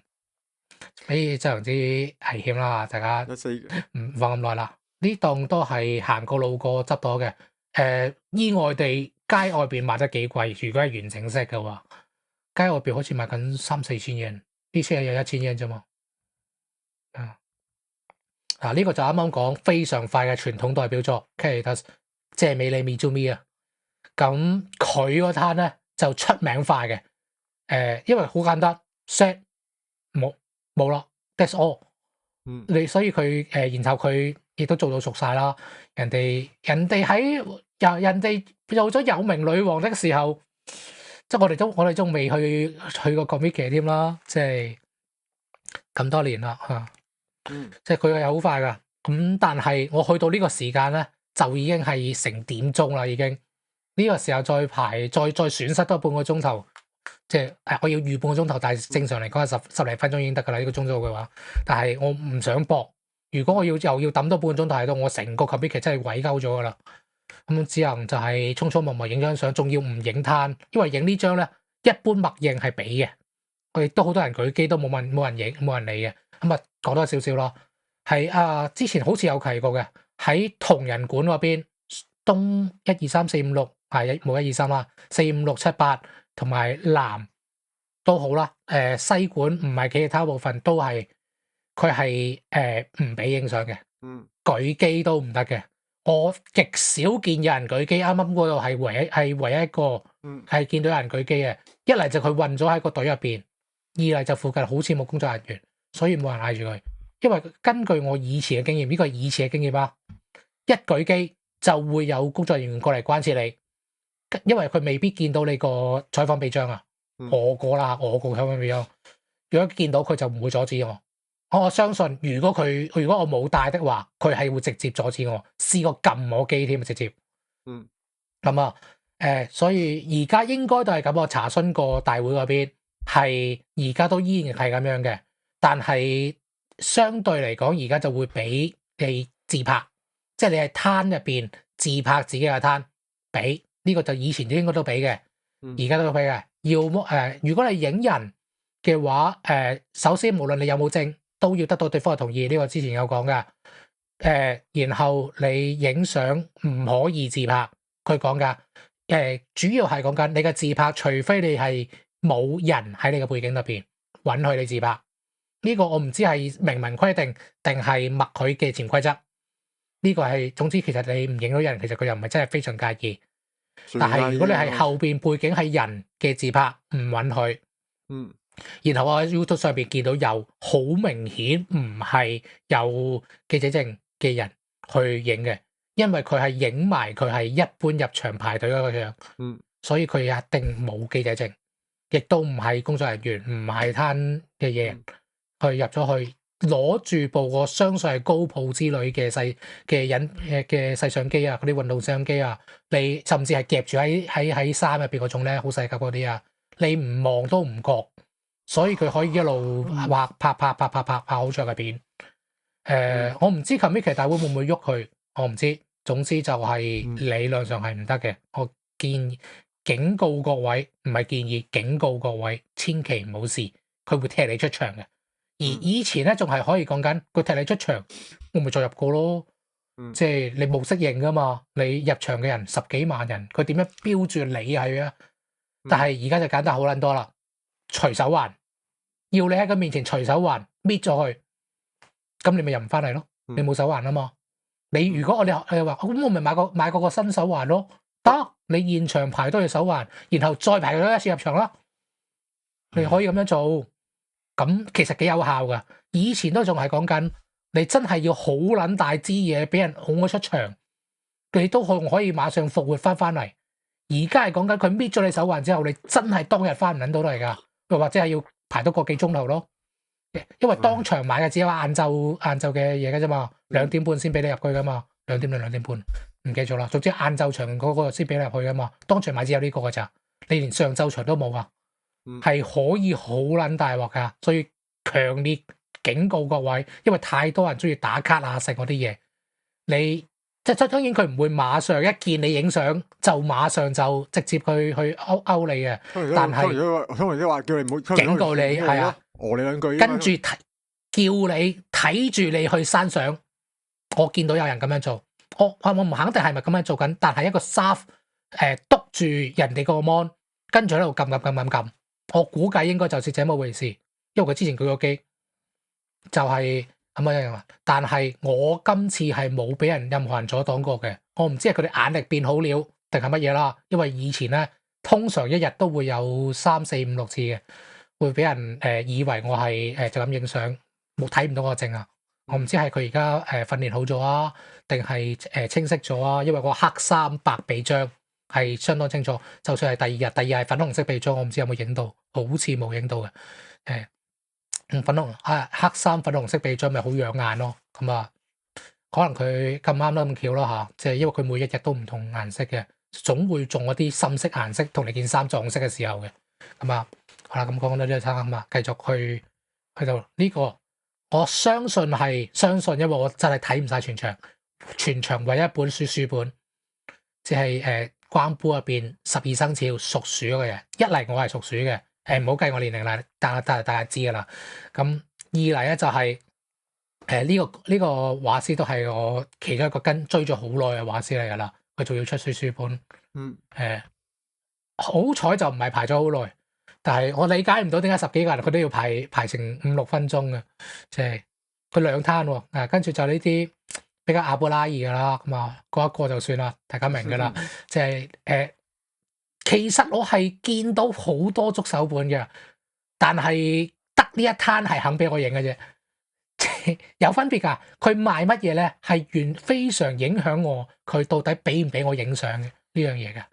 所以非常之危險啦，大家唔放咁耐啦。呢檔都係行過路過執到嘅，意外地街外邊賣得幾貴，如果係完整色嘅話，街外邊好似賣緊3-4千yen，呢車有1000yen啫嘛。呢個就啱啱講非常快嘅傳統代表作，即係美利咪做咪啊！咁佢嗰攤咧就出名快嘅，因為好簡單 set 冇啦，that's all。嗯所以佢然後佢亦都做到熟晒啦。人哋做咗有名女王的時候，即係我哋仲未去過 comic 添啦，即係咁多年啦嚇。嗯即係佢係好快噶，咁但係我去到呢個時間咧，就已經係成點鐘啦，已經呢個時候再排再損失多半個鐘頭，即係我要預半個鐘頭，但係正常嚟講係十零分鐘已經得噶啦，呢個鐘數嘅話，但係我唔想搏，如果我又要抌多半個鐘頭喺度，我成個 comic 真係毀鳩咗噶啦，咁只能就係匆匆忙忙影張相，仲要唔影攤，因為影呢張咧一般默認係俾嘅，我亦都好多人舉機都冇人影冇人理嘅。咁啊，講多少少咯，係之前好似有提過嘅，喺同人館嗰邊，東1 2 3 4 5 6係冇1 2 3啦，4 5 6 7 8同埋南都好啦。西館唔係其他部分都係佢係唔俾影相嘅，嗯舉機都唔得嘅。我極少見有人舉機，啱啱嗰度係唯一一個係見到有人舉機嘅。一嚟就佢混咗喺個隊入邊，二嚟就附近好似冇工作人員。所以冇人嗌住佢，因為根據我以前嘅經驗，呢個係以前嘅經驗啦。一舉機就會有工作人員過嚟關切你，因為佢未必見到你個採訪臂章啊。我個採訪臂章，如果見到佢就唔會阻止我。我相信如果我冇帶的話，佢係會直接阻止我，試過撳我機添直接。咁啊，所以而家應該都係咁。我查詢過大會嗰邊，係而家都依然係咁樣嘅。但係相對嚟講，而家就會俾你自拍，即係你係攤入邊自拍自己嘅攤，俾呢個就以前應該都俾嘅，而家都俾嘅。要麼如果你影人嘅話，首先無論你有冇證，都要得到對方嘅同意。呢個之前有講㗎。然後你影相唔可以自拍，佢講㗎。主要係講緊你嘅自拍，除非你係冇人喺你嘅背景入邊允許你自拍。呢個我唔知係明文規定定係默許嘅潛規則。呢個係總之，其實你唔影到人，其實佢又唔係真係非常介意。但係如果你係後邊背景係人嘅自拍，唔允許。然後我喺 YouTube 上邊見到有好明顯唔係有記者證嘅人去影嘅，因為佢係影埋佢係一般入場排隊嗰個樣。所以佢一定冇記者證，亦都唔係工作人員，唔係攤嘅嘢。佢入咗去，攞住部我相信係GoPro之類嘅細相機啊，嗰啲運動相機啊，你甚至係夾住喺衫入邊嗰種咧，好細級嗰啲啊，你唔望都唔覺，所以佢可以一路拍好長嘅片。我唔知Comic 大會會唔會喐佢，我唔知。總之就係理論上係唔得嘅。我警告各位，唔係建議，警告各位，千祈唔好試，佢會踢你出場嘅。而以前咧仲係可以講緊，佢踢你出場，我咪再入過咯。即係你冇適應噶嘛，你入場嘅人10幾萬人，佢點樣標住你係啊？但係而家就簡單好撚多啦，隨手環，要你喺佢面前隨手環搣咗佢，咁你咪入唔翻嚟咯。你冇手環啊嘛。你如果你話咁，我咪買個新手環咯，得，你現場排多隻手環，然後再排多一次入場啦。你可以咁樣做。咁其實幾有效噶，以前都仲係講緊，你真係要好撚大支嘢俾人拱咗出場，你都可以馬上復活翻嚟。而家係講緊佢搣咗你手環之後，你真係當日翻唔撚到嚟噶，又或者係要排多個幾鐘頭咯。因為當場買嘅只有晏晝嘅嘢嘅啫嘛，2點半先俾你入去噶嘛，2點定2點半唔記得咗啦。總之晏晝場嗰個先俾你入去噶嘛，當場買只有呢個噶咋，你連上晝場都冇啊。係可以好撚大鑊噶，所以強烈警告各位，因為太多人中意打卡啊，食嗰啲嘢，你即係當然佢唔會馬上一見你影相就馬上就直接去勾你嘅，但係通常都話叫你唔好警告你係啊，餓你兩句，跟住叫你睇住你去刪相。我見到有人咁樣做，我唔肯定係咪咁樣做緊，但係一個 staff 督住人哋個 mon， 跟住喺度撳。我估計應該就是這麼回事，因為佢之前舉個機就係咁樣，但係我今次係冇俾任何人阻擋過嘅。我唔知係佢哋眼力變好了，定係乜嘢啦？因為以前咧，通常一日都會有3、4、5、6次嘅，會俾人以為我係就咁影相，冇睇唔到我個證啊！我唔知係佢而家訓練好咗啊，定係清晰咗啊？因為個黑衫白臂章係相當清楚，就算係第二日係粉紅色臂章，我唔知有冇影到，好似冇影到嘅。粉紅黑衫粉紅色臂章咪好養眼咯，咁啊可能佢咁啱得咁巧咯嚇，即係因為佢每一日都唔同顏色嘅，總會中一啲深色顏色同你件衫撞色嘅時候嘅，咁啊好啦，咁講到呢一餐啊，繼續去到呢個，我相信，因為我真係睇唔晒全場唯一一本書本，即係關杯入邊12生肖屬鼠嗰個嘢，一嚟我係屬鼠嘅。唔好計我年齡啦，但大家知噶啦。咁二嚟咧就係呢個畫師都係我其中一個追咗好耐嘅畫師嚟噶啦，佢仲要出書本。好彩就唔係排咗好耐，但係我理解唔到點解10幾個人佢都要排成5、6分鐘嘅，即係佢兩攤喎。跟住就呢啲比較阿布拉爾噶啦，咁啊過一個就算啦，大家明噶啦，即係其實我係見到好多觸手本嘅，但係得呢一攤係肯俾我影嘅啫，有分別㗎。佢賣乜嘢咧，係非常影響我佢到底俾唔俾我影相嘅呢樣嘢嘅。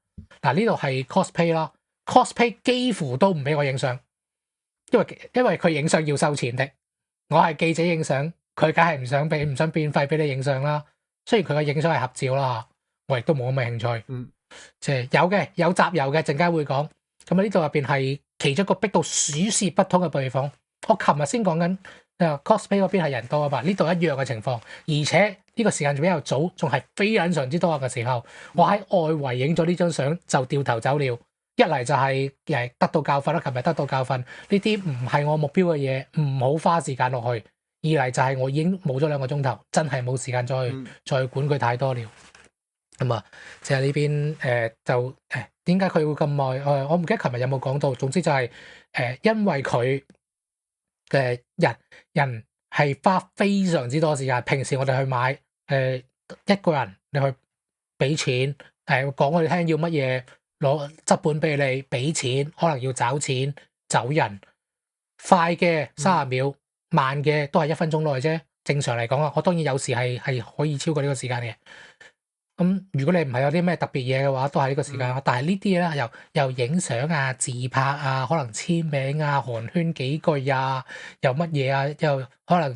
嗱，呢度係 cosplay 啦，cosplay 幾乎都唔俾我影相，因為佢影相要收錢的。我係記者影相，佢梗係唔想變費俾你影相啦。雖然佢嘅影相係合照啦，我亦都冇咁嘅興趣。即係有集郵嘅，陣間會講。咁啊呢度入邊係其中一個逼到鼠竊不通嘅地方。我琴日先講緊cosplay 嗰邊係人多啊嘛，呢度一樣嘅情況，而且呢個時間仲比較早，仲係非常之多嘅時候，我喺外圍影咗呢張相就掉頭走了。一嚟就係得到教訓啦，琴日得到教訓，呢啲唔係我目標嘅嘢，唔好花時間落去。二嚟就係我已經冇咗2個鐘頭，真係冇時間再管佢太多了。咁啊，即係呢邊就點解佢會咁耐？我唔記得琴日有冇講到。總之就係因為佢嘅人係花非常之多時間。平時我哋去買一個人你去俾錢講我哋聽要乜嘢，攞執本俾你，俾錢可能要找錢走人。快嘅30秒，慢嘅都係1分鐘內啫。正常嚟講啊，我當然有時係可以超過呢個時間嘅。咁如果你唔係有啲咩特別嘢嘅話，都係呢個時間。但係呢啲咧又影相啊、自拍啊、可能簽名啊、寒暄幾句啊，又乜嘢啊，又可能你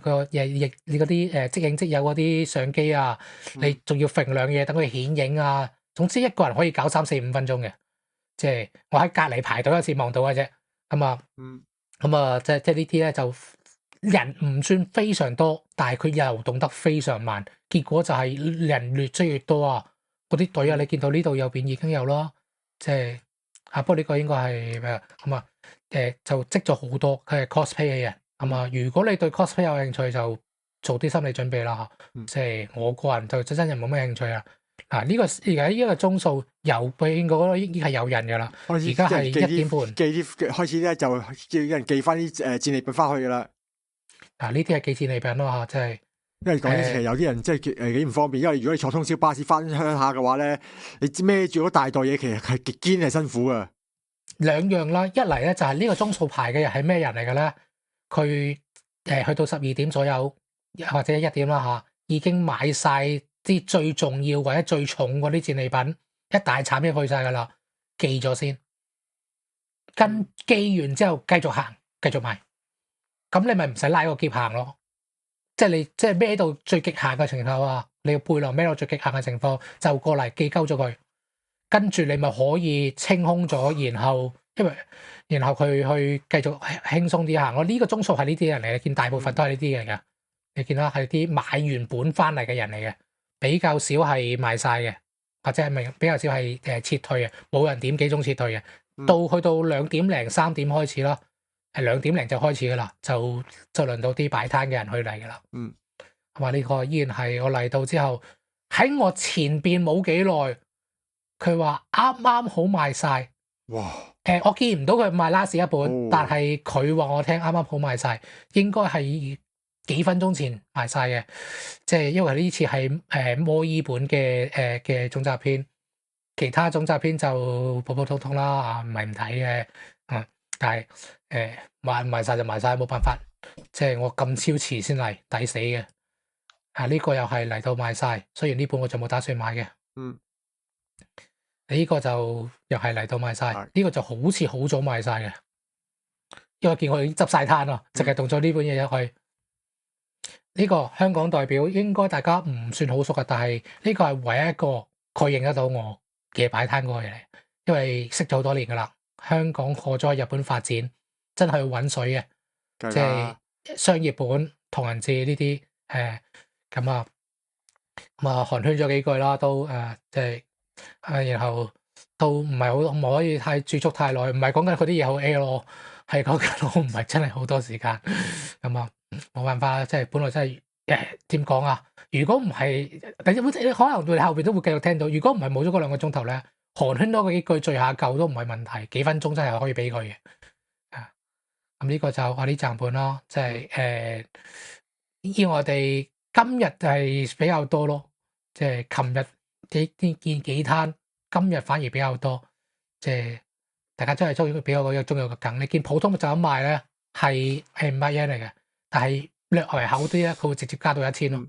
嗰啲即影即有嗰啲相機啊，你仲要揈兩嘢等佢顯影啊。總之一個人可以搞3、4、5分鐘嘅，即係我喺隔離排隊嗰時望到嘅啫。咁啊，即係呢啲咧就人唔算非常多，但係佢流動得非常慢。結果就係人越追越多啊！嗰啲隊啊，你見到呢度右邊已經有啦，即係不過呢個應該係咩咁啊？就積咗好多佢係 cosplay 嘅人咁啊！如果你對 cosplay 有興趣，就做啲心理準備啦嚇。即係我個人就真係冇咩興趣啦。嗱，呢個而家呢個鐘數右邊嗰度已經係有人㗎啦，而家係1點半。開始咧就叫人寄翻啲戰利品翻去㗎啦。嗱，呢啲係寄戰利品咯嚇，即係。因為講其實有啲人即係幾唔方便，因為如果你坐通宵巴士翻鄉下嘅話咧，你孭住嗰大袋嘢，其實係極堅係辛苦噶。兩樣啦，一嚟咧就係呢個鐘數排嘅人係咩人嚟嘅咧？佢去到12點左右或者1點啦嚇，已經買晒啲最重要或者最重嗰啲戰利品，一大鏟俾去晒噶啦，寄咗先，跟寄完之後繼續行，繼續賣，咁你咪唔使拉個喼行咯。即係你即係孭到最極限嘅情況啊！你個背囊孭到最極限嘅情況，就過嚟寄鳩咗佢，跟住你咪可以清空咗，然後佢去繼續輕鬆啲行。我呢個鐘數係呢啲人嚟，你見大部分都係呢啲嚟嘅。你見到係啲買完本翻嚟嘅人嚟嘅，比較少係賣晒嘅，或者係比較少係撤退嘅，冇人點幾鐘撤退嘅。去到2點零3點開始啦。2點零就開始噶啦，就輪到啲擺攤嘅人去嚟噶啦。話呢個依然係我嚟到之後喺我前邊冇幾耐，佢話啱啱好賣晒。哇！我見唔到佢賣 last 一本，但係佢話我聽啱啱好賣晒，應該係幾分鐘前賣晒嘅。即係因為呢次係墨爾本嘅總集篇，其他種集篇就普普通通啦，唔係唔睇嘅，但係賣晒就賣晒，冇辦法，即係我咁超遲先嚟，抵死嘅。呢個又係嚟到賣晒，雖然呢本我就冇打算買嘅。呢個就又係嚟到賣晒，呢個就好似好早賣晒嘅，因為見我已經執晒攤啦，淨係動咗呢本嘢入去。呢個香港代表應該大家唔算好熟嘅，但係呢個係唯一一個佢認得到我嘅擺攤過嚟，因為識咗好多年噶啦。香港過咗去日本發展，真係揾水嘅，即係商業本、同人誌呢啲咁啊寒暄咗幾句啦，都即係然後都唔係好唔可以太駐足太耐，唔係講緊佢啲嘢好 A 咯，係講緊我唔係真係好多時間咁啊。冇辦法，即係本來真係點講啊？如果唔係，你可能對後邊都會繼續聽到。如果唔係冇咗嗰2個鐘頭咧，寒暄多幾句聚下舊都唔係問題，幾分鐘真係可以俾佢嘅。咁呢個就我啲暫伴咯，即係依我哋今日係比較多咯，即係琴日見幾攤，今日反而比較多，即係大家真係中意比較中意個梗。你見普通就咁賣咧，係唔乜嘢嚟嘅。但係略為厚啲咧，佢會直接加到1000咯。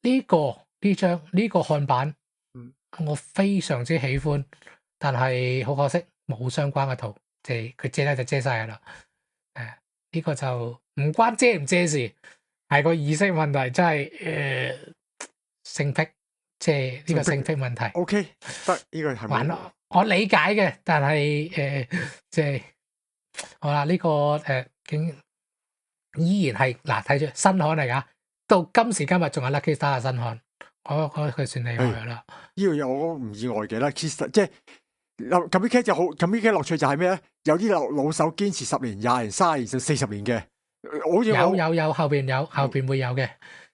呢張呢個漢版，我非常之喜歡，但係好可惜冇相關嘅圖，即係佢遮咧就遮晒啦。呢個就唔關遮唔遮事，係個意識問題，真係性癖，即係呢個性癖問題。OK， 得呢個係咪？我理解嘅，但係即係好啦，呢個依然係嗱，睇住新刊嚟㗎，到今時今日仲有 Lucky Star 嘅新刊，我覺得佢算厲害啦。呢樣嘢我唔意外嘅啦，Lucky Star 即係咁呢 K 就好，咁呢 K 樂趣就係咩咧？有啲老手堅持10年、20年、30年甚至40年嘅，有後邊會有嘅，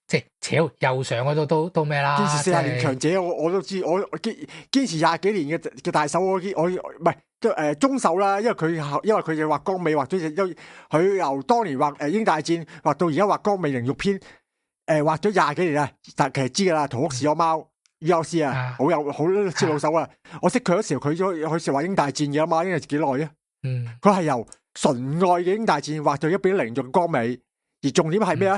即係超右上嗰度都咩啦？堅持40年強者，我都知，我堅持20幾年嘅大手，我唔係。中手啦，因為佢就畫江美畫咗佢由當年畫英大戰畫到而家畫江美靈肉篇，畫咗20幾年啦。但其實知噶啦，同屋是我貓于有師啊，好似老手啊。我識佢嗰時候，佢成畫英大戰嘅嘛，英大戰幾耐啊？佢係由純愛嘅英大戰畫到一變靈肉江美，而重點係咩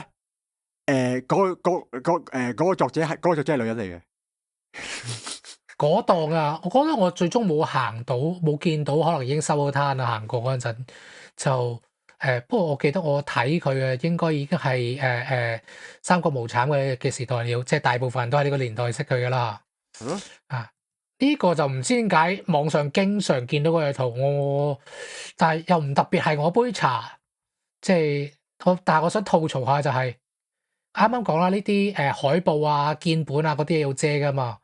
咧？嗰個作者係女人嚟嘅。嗰檔啊，我覺得我最終冇行到，冇見到，可能已經收咗攤啦。行過嗰陣就不過我記得我睇佢嘅應該已經係三國無慘嘅時代了，即係大部分人都喺呢個年代識佢噶啦。呢個就唔知點解網上經常見到佢嘅圖，但係又唔特別係我杯茶，即係但係我想吐槽下就係啱啱講啦，呢啲海報啊、鍵盤啊嗰啲嘢要遮噶嘛。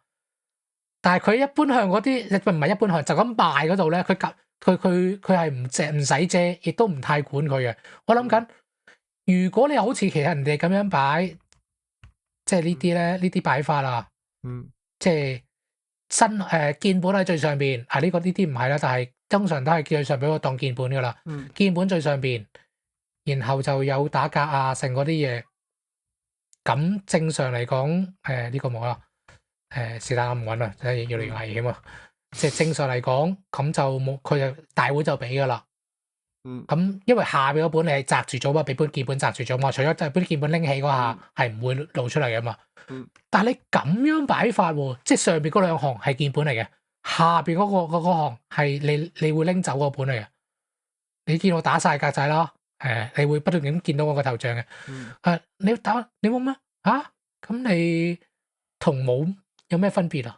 但係佢一般向嗰啲，唔係一般向，就咁賣嗰度咧，佢係唔使遮，亦都唔太管佢嘅。我諗緊，如果你好似其他人哋咁樣擺，即係呢啲咧，呢啲擺法啊，即係鍵盤喺最上邊，呢啲唔係啦，但係通常都係最上邊個當鍵盤噶啦，鍵盤最上邊，然後就有打格啊，成嗰啲嘢，咁正常嚟講，呢個冇啦。是但唔穩啊，真係越嚟越危險啊！即係正常嚟講，咁就冇佢就大會就俾噶啦。咁因為下邊嗰本你係擲住咗嘛，俾本鍵盤擲住咗嘛，除咗就係本鍵盤拎起嗰下係唔會露出嚟噶嘛。但係你咁樣擺法喎，即係上邊嗰2行係鍵盤嚟嘅，下邊嗰行係你會拎走嗰本嚟嘅。你見我打晒格仔啦，你會不斷咁見到我個頭像嘅。你冇咩咁你同冇？有咩分別啊？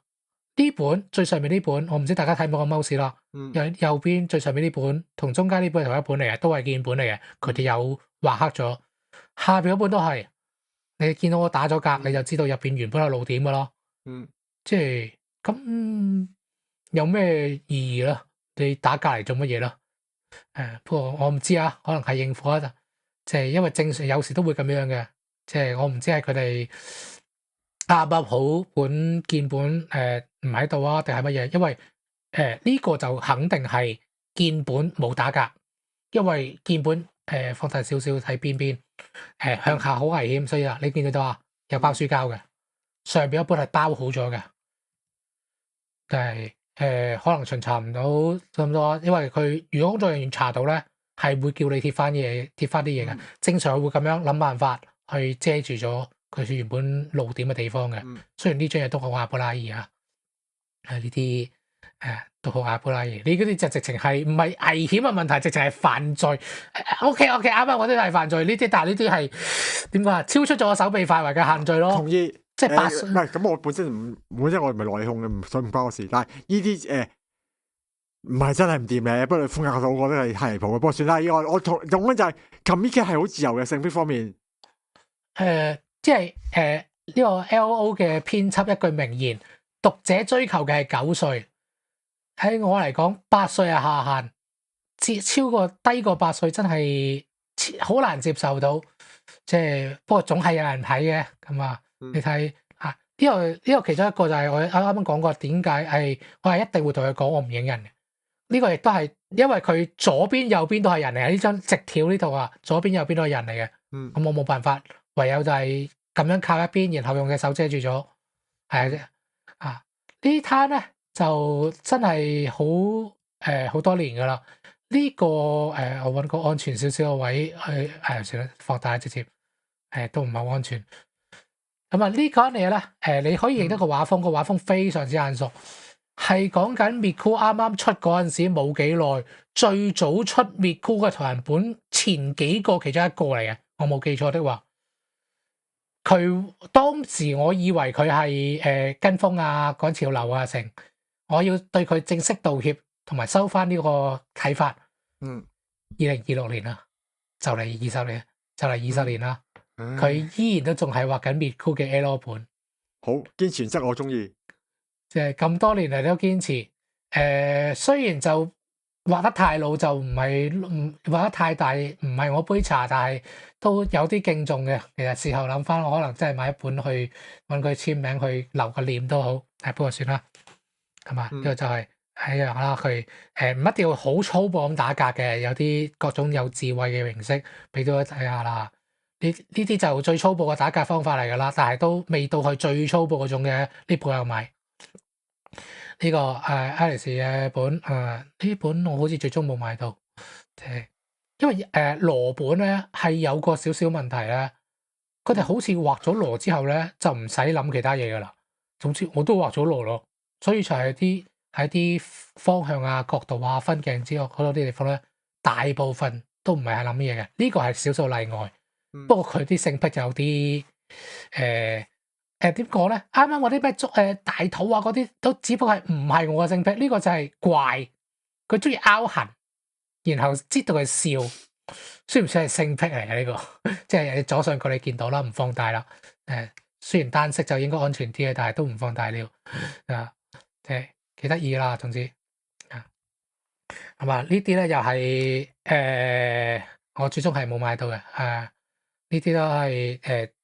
呢本最上面呢本，我唔知大家睇冇個 mouse 啦。右邊最上面呢本同中間呢本係同一本嚟嘅，都係鍵盤嚟嘅。佢哋有畫黑咗，下邊嗰本都係。你見到我打咗格，你就知道入邊原本有露點噶咯。即係咁有咩意義啦？你打格嚟做乜嘢啦？不過我唔知啊，可能係應付啊，即係因為正常有時都會咁樣嘅，即係我唔知係佢哋。好本鍵盤唔喺度啊，定係乜嘢？因為呢個就肯定係鍵盤冇打格，因為鍵盤放大少少睇邊邊向下好危險，所以你見到啊有包書膠嘅，上邊一本係包好咗嘅，就係、可能巡查唔到咁多，因為佢如果工作人員查到咧，係會叫你貼翻啲嘢嘅。正常會咁樣諗辦法去遮住咗佢原本露點嘅地方嘅。雖然呢張嘢都好阿布拉爾啊，呢啲都好阿布拉爾。你嗰啲就直情係唔係危險嘅問題，直情係犯罪。OK，啱啱我都係犯罪呢啲，但係呢啲係點講啊？超出咗我手臂範圍嘅限罪咯。同意。即係8歲。唔係咁，我本身我唔係內控嘅，所以唔關我事。但係呢啲唔係真係唔掂嘅，不過風格我覺得係離譜嘅。不過算啦，我同樣就係 communicate 係好自由嘅性癖方面。即係呢個 LO 嘅編輯一句名言：讀者追求嘅係9歲。喺我嚟講，8歲係下限，超過低過8歲真係好難接受到。即係不過總係有人睇嘅咁啊。你睇啊，呢個其中一個就係我啱啱講過，點解係我係一定會同佢講我唔影人嘅。呢個亦都係因為佢左邊右邊都係人嚟嘅，呢張直條呢度啊，左邊右邊都係人嚟嘅。咁我冇辦法，唯有就係咁樣靠一邊，然後用隻手遮住咗。係啊，呢攤咧就真係好多年噶啦。呢個我揾個安全少少嘅位去算啦，放大直接都唔係好安全。咁啊呢個嘢咧，你可以認得個畫風，個畫風非常之眼熟，係講緊 Miku 啱啱出嗰陣時冇幾耐，最早出 Miku 嘅同人本前幾個其中一個嚟嘅，我冇記錯的話。佢當時我以為佢係跟風啊，趕潮流啊成，我要對佢正式道歉，同埋收翻呢個睇法。2026年啦，就嚟20年啦。佢依然都仲係畫緊 Miku 嘅 L 本，好堅持則我中意，即係咁多年嚟都堅持。雖然就畫得太老就唔係，畫得太大唔係我杯茶，但係都有啲敬重嘅。其實事後諗翻，我可能真係買一本去揾佢簽名去留個念都好。不過算啦，係嘛？呢個就係一樣啦。佢唔一定要好粗暴咁打格嘅，有啲各種有智慧嘅形式俾到佢睇下啦。呢啲就最粗暴嘅打格方法嚟㗎啦，但係都未到去最粗暴嗰種嘅。呢本有買呢個Alice 嘅本，呢本我好似最終冇買到，因為羅本咧係有個少少問題咧，佢哋好似畫咗羅之後咧就唔使諗其他嘢㗎啦。總之我都畫咗羅咯，所以就係喺啲方向啊、角度啊、分鏡之外好多啲地方咧，大部分都唔係係諗嘢嘅。呢個係少數例外。不過佢啲性癖就有啲點講咧？啱啱我啲咩大肚啊嗰啲都只不過係唔係我嘅性癖，呢個就係怪。佢中意拗痕，然後知道佢笑，算唔算係性癖嚟嘅呢個？即係你左上角你見到啦，唔放大啦。雖然單色就應該安全啲嘅，但係都唔放大了。幾得意啦，總之係嘛？呢啲咧又係我最終係冇買到嘅。呢啲都係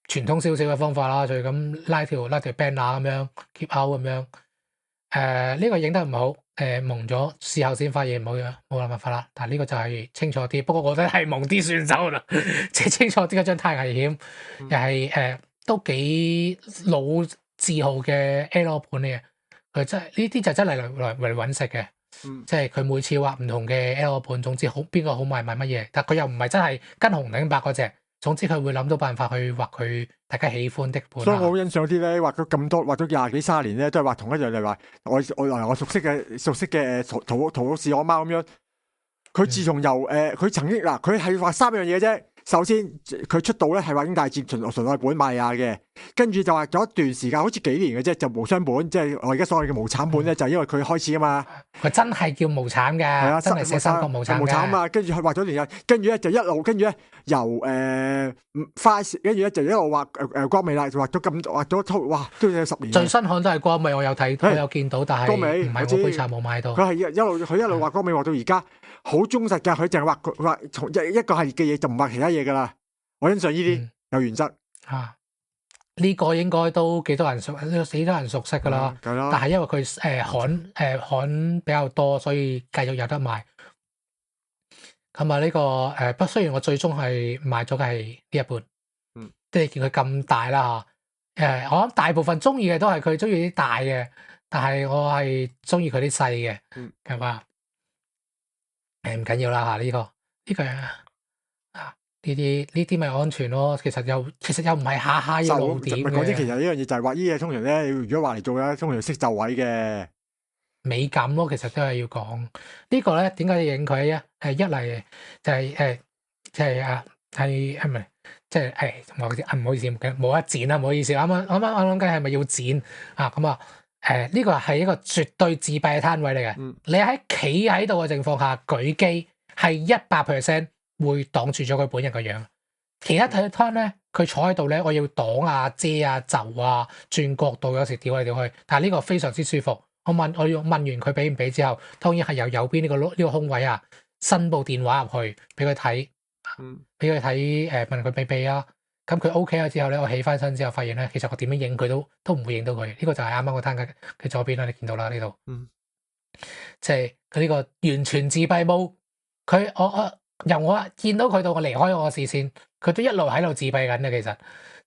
傳統少少嘅方法啦，就咁拉條 banner 咁樣 keep out 咁樣。呢個影得唔好，蒙咗，事後先發現冇辦法啦。但係呢個就係清楚啲，不過我覺得係蒙啲算手啦，即係清楚啲嗰張太危險，又係都幾老字號嘅 L 本嚟嘅。佢真係呢啲就真係嚟揾食嘅。即係佢每次畫唔同嘅 L 本，總之好邊個好賣乜嘢，但佢又唔係真係跟紅頂白嗰隻。總之佢會諗到辦法去畫佢大家喜歡的本。所以我好欣賞啲咧畫咗咁多，畫咗20幾30年咧，都係畫同一樣嚟畫。我熟悉嘅圖士我貓咁樣。佢自從由佢曾經佢係畫3樣嘢啫。首先佢出道咧係畫英大戰純愛本瑪利亞嘅，跟住就畫咗一段時間，好似幾年嘅啫，就無雙本，即係我而家所謂嘅無慘本咧，就係因為佢開始啊嘛。佢真係叫無慘嘅，係啊，真係寫三個無慘嘅。無慘啊嘛，跟住佢畫咗段日，跟住咧就一路，跟住咧由花，跟住咧就一路畫光美啦，畫咗哇都有10年。最新刊都係光美，我有睇，我有見到，但係唔係我杯茶冇買到。佢係一路畫光美畫到而家。好忠實㗎，佢淨係畫從一個系列嘅嘢，就唔畫其他嘢㗎啦。我欣賞呢啲有原則。呢個應該都幾多人熟，幾多人熟悉㗎啦。但係因為佢刊比較多，所以繼續有得賣。咁啊呢個不雖然我最終係買咗嘅係呢一本，即係見佢咁大啦嚇。我諗大部分中意嘅都係佢中意啲大嘅。但係我係中意佢啲細嘅，嗯係嘛？唔緊要啦嚇，呢個啊呢啲咪安全咯。其實又唔係下下要露點咪講啲其嘅實呢樣嘢就係話呢嘢通常咧，如果話嚟做咧，通常識就位嘅。美感咯。其實都係要講呢個咧，點解要影佢啊？一嚟就係就係係咪即係唔好意思，冇得剪啦，唔好意思。啱啱緊係咪要剪啊？咁啊呢個係一個絕對自閉嘅攤位嚟嘅。你喺企喺度嘅情況下舉機係100%會擋住咗佢本人個樣。其他睇攤咧，佢坐喺度咧，我要擋啊、遮啊、就啊、轉角度，有時調嚟調去。但係呢個非常之舒服。我要問完佢俾唔俾之後，當然係由右邊呢個空位啊，伸部電話入去俾佢睇，俾佢睇問佢俾啊。咁佢 OK 咗之後咧，我起翻身之後發現咧，其實我點樣影佢都唔會影到佢。呢個就係啱啱個攤嘅左邊啦，你見到啦呢度。即係佢呢個完全自閉模，佢我由我見到佢到我離開我視線，佢都一路喺度自閉緊嘅。其實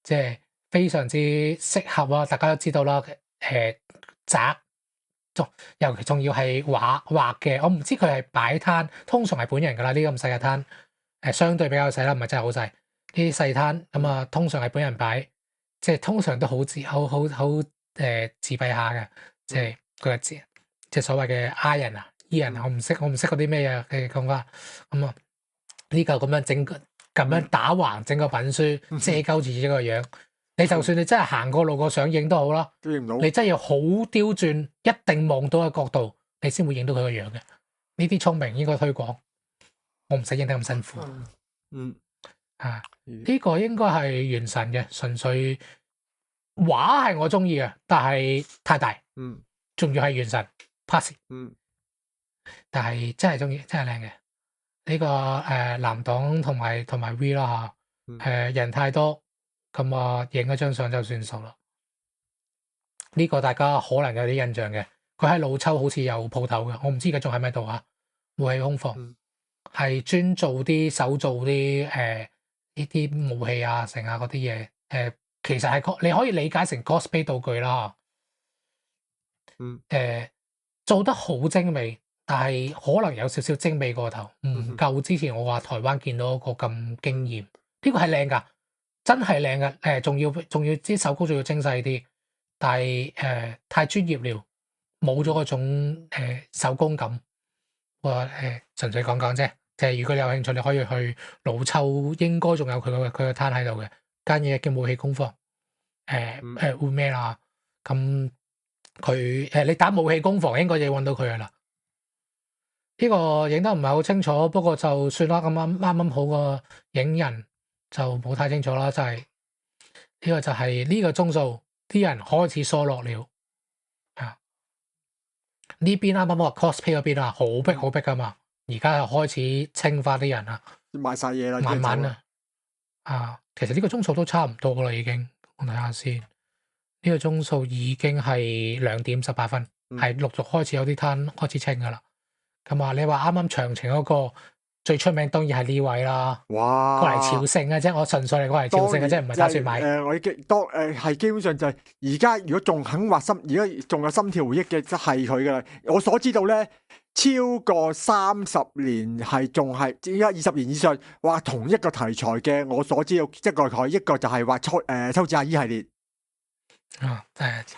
即係非常之適合啊！大家都知道啦，宅尤其仲要係畫嘅。我唔知佢係擺攤，通常係本人㗎啦。呢咁細嘅攤，相對比較細啦，唔係真係好細。呢啲細攤咁啊，通常係本人擺，即係通常都好自閉下嘅，即係佢嘅字，即係所謂嘅 I 人啊。E 人我唔識嗰啲咩啊，佢講話咁啊，呢嚿咁樣咁樣打橫整個品書遮鳩住呢個樣，你就算你真係行過路過想影都好啦，你真係要好刁鑽，一定望到嘅角度，你先會影到佢個樣嘅。呢啲聰明應該推廣，我唔使影得咁辛苦。呢個應該係原神嘅，純粹畫係我中意嘅，但係太大，仲要係原神 pass。但係真係中意，真係靚嘅。呢個藍黨同埋 V 啦嚇，人太多，咁啊影咗張相就算數啦。呢個大家可能有啲印象嘅，佢喺老抽好似有鋪頭嘅，我唔知而家仲喺咪度啊。武器空房係專做啲手做啲呢啲武器啊、成啊嗰啲嘢，其實係你可以理解成 cosplay 道具啦。做得好精美。但係可能有少少精美過頭，唔夠之前我話台灣見到一個咁驚豔。呢個係靚㗎，真係靚㗎。仲要啲手工仲要精細啲，但係太專業了，冇咗嗰種手工感。我純粹講講啫，就係如果你有興趣，你可以去老抽，應該仲有佢個攤喺度嘅間嘢叫武器工坊。會咩啦？咁佢你打武器工坊應該就揾到佢㗎啦。呢個影得唔係好清楚，不過就算啦。咁啱好個影人就冇太清楚啦。就係呢個就係呢個鐘數，啲人開始疏落了啊！呢邊啱啱話 cosplay 嗰邊啊，好逼㗎嘛。而家又開始清翻啲人啦，賣晒嘢啦，慢慢啊。其實呢個鐘數都差唔多啦，已經我睇下先。呢個鐘數已經係2點18分，係陸續開始有啲攤開始清㗎啦。咁啊！你話啱啱長情嗰個最出名，當然係呢位啦。哇！過嚟朝聖嘅啫，我純粹嚟過嚟朝聖嘅啫，唔係打算買。我已經係基本上就係而家，如果仲肯畫心，而家仲有心跳回憶嘅，就係佢噶啦。我所知道咧，超過30年係仲係而家20年以上畫同一個題材嘅。我所知道一個就係畫秋子阿姨系列。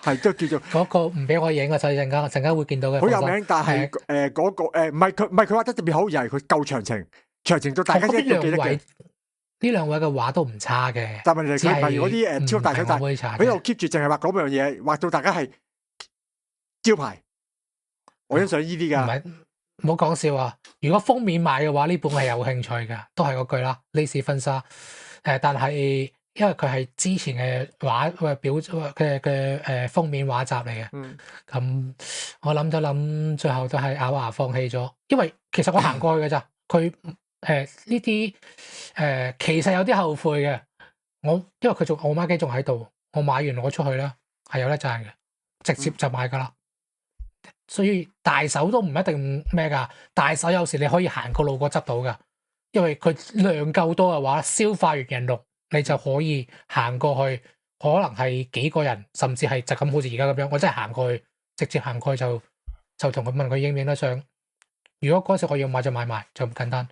係都叫做嗰個唔俾我影啊！所以陣間會見到嘅。好有名，但係嗰個唔係佢畫得特別好，而係佢夠長情到大家一定記得嘅。呢兩位嘅畫都唔差嘅，但係問題佢唔係嗰啲超大手大，佢度 keep 住淨係畫嗰樣嘢，畫到大家係招牌。我欣賞呢啲㗎。唔好講笑啊！如果封面買嘅話，呢本係有興趣㗎，都係嗰句啦。呢士婚紗但係。因為佢係之前嘅畫嘅封面畫集嚟嘅，咁我諗咗諗，最後都係咬牙放棄咗。因為其實我行過去嘅咋，佢呢啲其實有啲後悔嘅。因為我媽機仲喺度，我買完攞出去啦，係有得賺嘅，直接就買噶啦。所以大手都唔一定咩噶，大手有時你可以行過路過執到噶，因為佢量夠多嘅話，消化完人龍。你就可以行過去，可能係幾個人，甚至係就咁好似而家咁樣，我真係行過去直接行過去就同佢問佢影唔影得相。如果嗰時我要買就買埋，就咁簡單。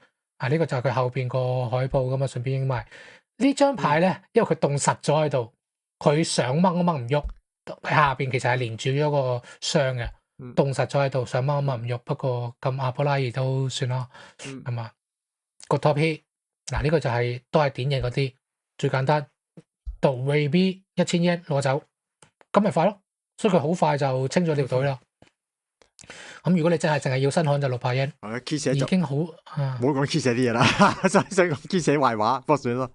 呢個就係佢後邊個海報咁啊，順便影埋呢張牌咧，因為佢凍實咗喺度，佢想掹都掹唔喐。下邊其實係連住咗個箱嘅，凍實咗喺度，想掹都掹唔喐。不過咁阿波拉爾都算啦，係嘛？個 top P 嗱呢個就係都係典型嗰啲最簡單，到 VB 1000 yen 攞走，咁咪快咯。所以佢好快就清咗條隊啦。咁如果你真係淨係要新刊就600 yen，已經好啊。唔好講 K 寫啲嘢啦，想講 K 寫壞話，不過算咯。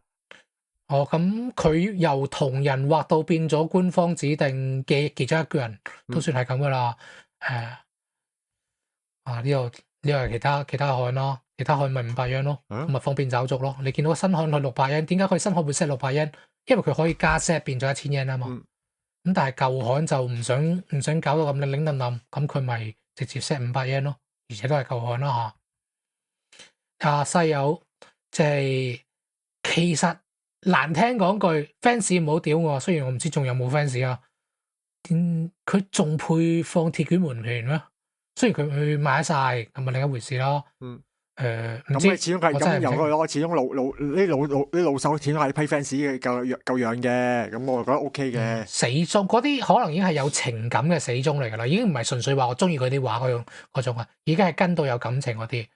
哦，咁佢由同人畫到變咗官方指定嘅其中一個人，都算係咁噶啦。呢度係其他刊咯，其他刊咪500 yen咯，咁咪方便找續咯。你見到新刊佢600 yen，點解佢新刊會 set 600 yen？因為佢可以加 set 變咗1000 yen 啊嘛。咁但係舊刊就唔想搞到咁擰擰冧，咁佢咪直接 set 500 yen 咯，而且都係舊刊啦嚇。西友即係其實難聽講句 fans 唔好屌我，雖然我唔知仲有冇 fans 啊，佢仲配放鐵卷門券咩？雖然佢賣得晒，咁啊另一回事咯。唔知始終係咁由佢攞，始終啲老手始終係批 fans 嘅夠樣嘅，咁我覺得 OK 嘅。死忠嗰啲可能已經係有情感嘅死忠嚟㗎啦，已經唔係純粹話我中意佢啲畫嗰種啊，已經係跟到有感情嗰啲。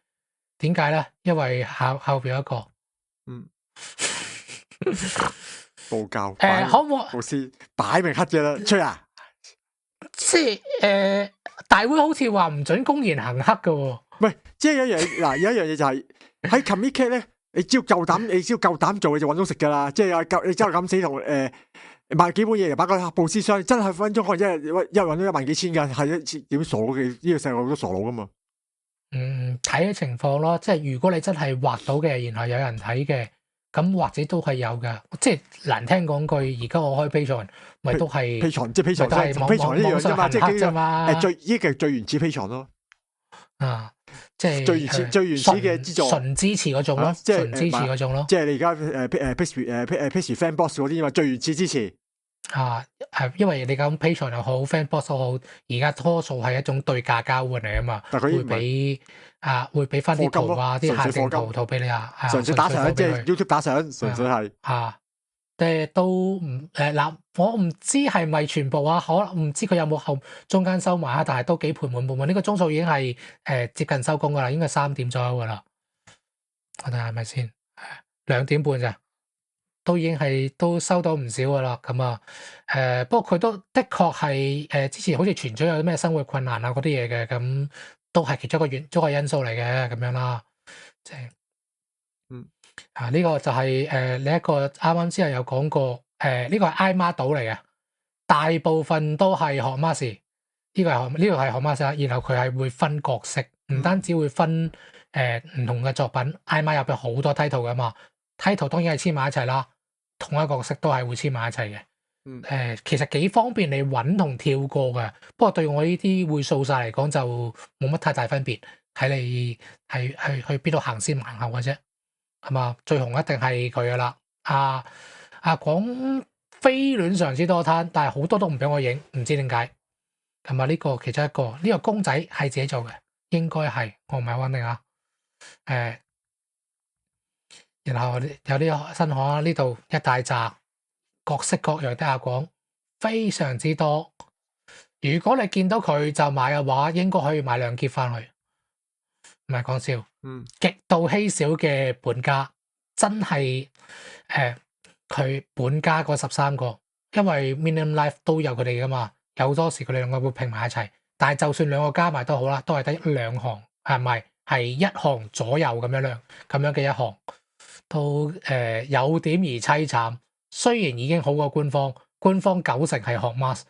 點解咧？因為後邊有一個報教可唔可老師擺明黑嘅啦，吹啊！即係大會好似話唔准公然行黑㗎喎。唔係，即係有一樣嘢就係喺 comic cat 咧，你只要夠膽做，你就揾到食㗎啦。即係你真係咁死同賣幾本嘢，又擺個報紙箱，真係分鐘可能一揾到1萬幾千㗎，係點傻嘅？呢個世界好多傻佬㗎嘛。睇嘅情況咯，即係如果你真係畫到嘅，然後有人睇嘅，咁或者都係有㗎。即係難聽講句，而家我開 Patreon，咪都係 Patreon，即係 Patreon 呢樣啫嘛，即係呢個最原始 Patreon 咯。即係最原始嘅資助，純支持嗰種咯，純支持嗰種咯。即係你而家Patreon Fan Box 嗰啲嘛，最原始支持。因為你講 Patreon 又好 Fan Box 都好，而家多數係一種對價交換嚟啊嘛，會俾翻啲圖啊，啲限定圖俾你啊，純粹打賞，即係 YouTube 打賞，純粹係都唔我唔知係咪全部啊，可能唔知佢有冇中間收埋啊，但係都幾盤滿缽滿。呢個鐘數已經係接近收工噶啦，應該3點左右噶啦。我睇下係咪先，2點半咋？都已經係都收到唔少噶啦，咁啊，不過佢都的確係之前好似傳咗有啲咩生活困難啊嗰啲嘢嘅，咁都係其中一個因素嚟嘅，咁樣啦，即係，呢個就係另一個啱啱之後有講過，呢個係埃瑪島嚟嘅，大部分都係學 master，呢個係學 master，然後佢係會分角色，唔單止會分唔同嘅作品，埃瑪入邊好多 title 噶嘛。title 當然係黐埋一齊啦，同一個角色都係會黐埋一齊嘅。其實幾方便你揾同跳過嘅，不過對我呢啲會掃晒嚟講就冇乜太大分別，睇你係去邊度行先行後嘅啫，係嘛？最紅一定係佢噶啦。講飛戀上司多攤，但係好多都唔俾我影，唔知點解。係咪呢個其中一個？呢個公仔係自己做嘅，應該係，我唔係好肯定啊。然後有啲新刊呢度一大紮各式各樣的阿廣，非常之多。如果你見到佢就買嘅話，應該可以買2件翻去，唔係講笑。極度稀少嘅本家，真係佢本家嗰13個，因為 Minimum Life 都有佢哋噶嘛，有好多時佢哋兩個會拼埋一齊。但係就算2個加埋都好啦，都係得2行，係咪？係1行左右咁樣嘅1行。都有點而凄慘，雖然已經好過官方90%係學 mask，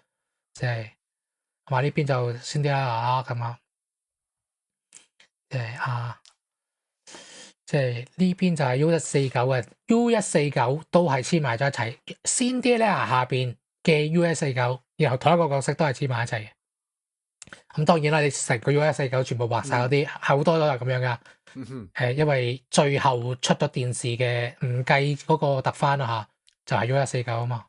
即係話呢邊就先啲啦咁啊，即係呢邊就係 U149嘅 U149都係黐埋咗一齊，先啲咧下邊嘅 U149，然後同一個角色都係黐埋一齊嘅。咁當然啦，你成個 U149全部畫晒嗰啲，好多都係咁樣噶。因為最後出咗電視嘅唔計嗰個特番啦就係 U149啊嘛，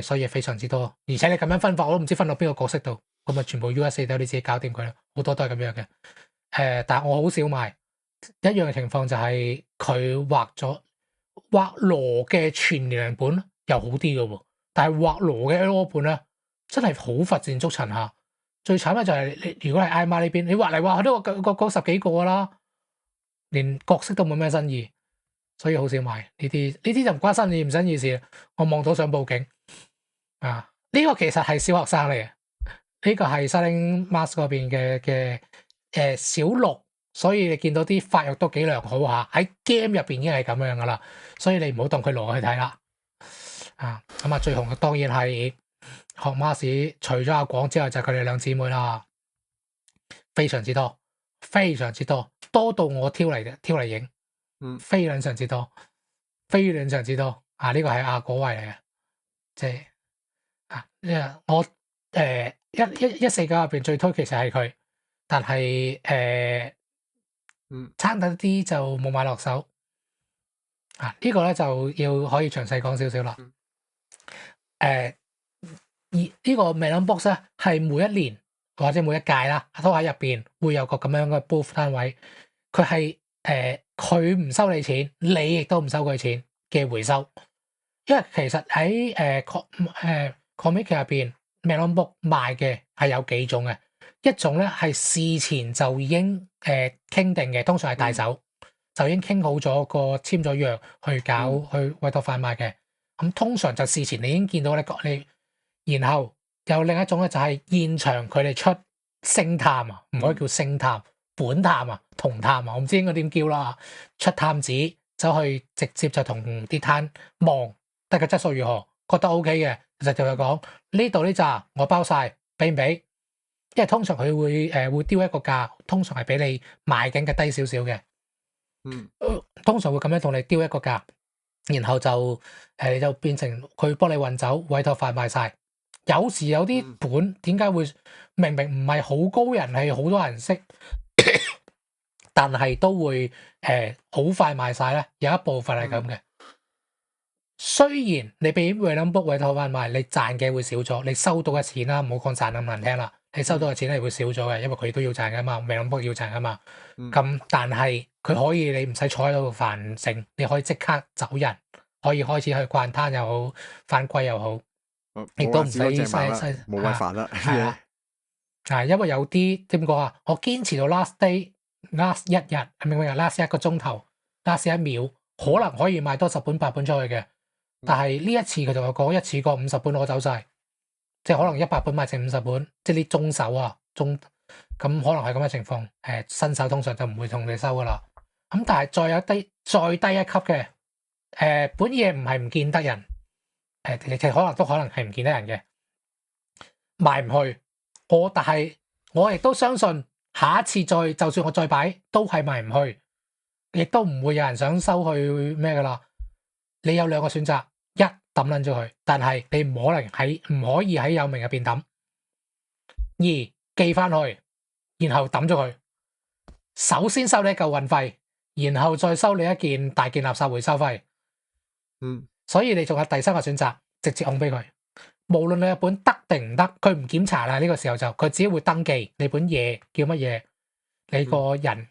所以非常之多，而且你咁樣分法，我都唔知分到邊個角色度，咁啊全部 US 都你自己搞掂佢啦，好多都係咁樣嘅。但係我好少買一樣嘅情況就係佢畫羅嘅全年齡本又好啲嘅喎，但係畫羅嘅 LO 本咧真係好乏善足陳下。最慘咧就係你如果係 IMA 呢邊，你畫嚟畫去都個十幾個啦，連角色都冇咩新意，所以好少買呢啲。呢啲就唔關新意唔新意事，我望到想報警啊！呢個其實係小學生嚟嘅，呢個係 Selling Mask 嗰邊嘅小六，所以你見到啲發育都幾良好下，喺 game 入邊已經係咁樣噶啦，所以你唔好當佢羅去睇啦。咁啊最紅嘅當然係學 Mask，除咗阿廣之外就係佢哋兩姊妹啦，非常之多，非常之多，多到我挑嚟影，非常之多，非常之多。呢個係阿果位嚟嘅，即係我149入邊最推其實係佢，但係差得啲就冇買落手。呢個咧就要可以詳細講少少啦。而呢個 Melon Box 咧係每一年或者每一屆啦，都喺入邊會有個咁樣嘅 booth 單位，佢係佢唔收你錢，你亦都唔收佢錢嘅回收。因為其實喺comic 入邊 Melon Box 賣嘅係有幾種嘅，一種咧係事前就已經傾定嘅，通常係大手就已經傾好咗個簽咗約去搞去委託販賣嘅。咁通常就事前你已經見到你，然後有另一種咧就係現場佢哋出星探啊，唔可以叫星探，本探啊，同探啊，我唔知應該點叫啦。出探子走去直接就同啲攤望，得個質素如何，覺得 OK 嘅，其實就係講呢度呢紮我包晒，俾唔俾？因為通常佢會丟一個價，通常係比你賣緊嘅低少少嘅。通常會咁樣同你丟一個價。然後就就變成佢幫你運走，委託販賣晒。有時有啲本點解會明明唔係好高人氣，好多人識，但係都會好快賣晒咧。有一部分係咁嘅。雖然你俾 Melon Book 委託販賣，你賺嘅會少咗，你收到嘅錢啦，唔好講賺咁難聽啦，你收到嘅錢係會少咗嘅，因為佢都要賺噶嘛，Melon Book 要賺噶嘛。咁但係佢可以你唔使坐喺度煩成，你可以即刻走人，可以開始去逛攤又好，翻歸又好，亦都唔使嘥冇謂煩啦。因為有啲點講啊，我堅持到 last day，last 一日係咪？last 一個鐘頭，last 一秒，可能可以賣多10本8本出去嘅。但係呢一次佢同我講一次過50本攞走晒，即係可能100本賣剩50本，即係啲中手啊，咁可能係咁嘅情況。新手通常就唔會同你收噶啦。咁但係再低一級嘅，本嘢唔係唔見得人，其實可能係唔見得人嘅，賣唔去。但係我亦都相信下一次就算我再擺都係賣唔去，亦都唔會有人想收去咩噶啦。你有兩個選擇，一抌撚咗佢，但係你唔可以喺有名入邊抌；二寄翻去，然後抌咗佢。首先收你一嚿運費，然後再收你一件大件垃圾回收費。所以你仲有第三個選擇，直接送俾佢。無論你嘅本得定唔得，佢唔檢查啦。呢個時候就佢只會登記你本嘢叫乜嘢，你個人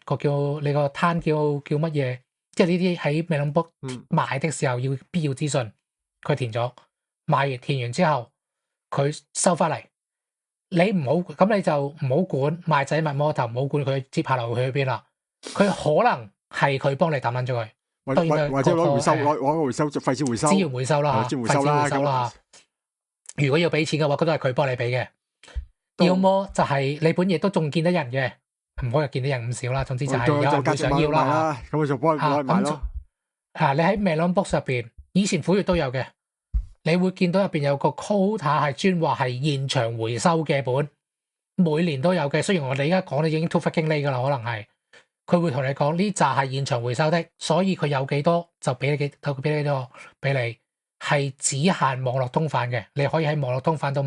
你個攤叫乜嘢。即係呢啲喺 Melon Book 賣的時候要必要資訊，佢填咗，填完之後佢收翻嚟，你唔好咁你就唔好管賣仔賣魔頭，唔好管佢接下來會去邊啦。佢可能係佢幫你抌撚咗佢，或者攞回收攞回收廢紙回收，資源回收啦嚇，廢紙回收啦。如果要俾錢嘅話，嗰都係佢幫你俾嘅。要麼就係你本嘢都仲見得人嘅。唔可以見啲人咁少啦，總之就係有人會想要啦。咁佢就幫佢買咯。你喺 Melon Box 入邊，以前虎月都有嘅，你會見到入邊有個 quota 係專話係現場回收嘅本，每年都有嘅。雖然我哋而家講你已經 too fucking late 噶啦，可能係佢會同你講呢紮係現場回收的，所以佢有幾多就俾你幾多俾你，係只限網絡通販嘅。你可以喺網絡通販度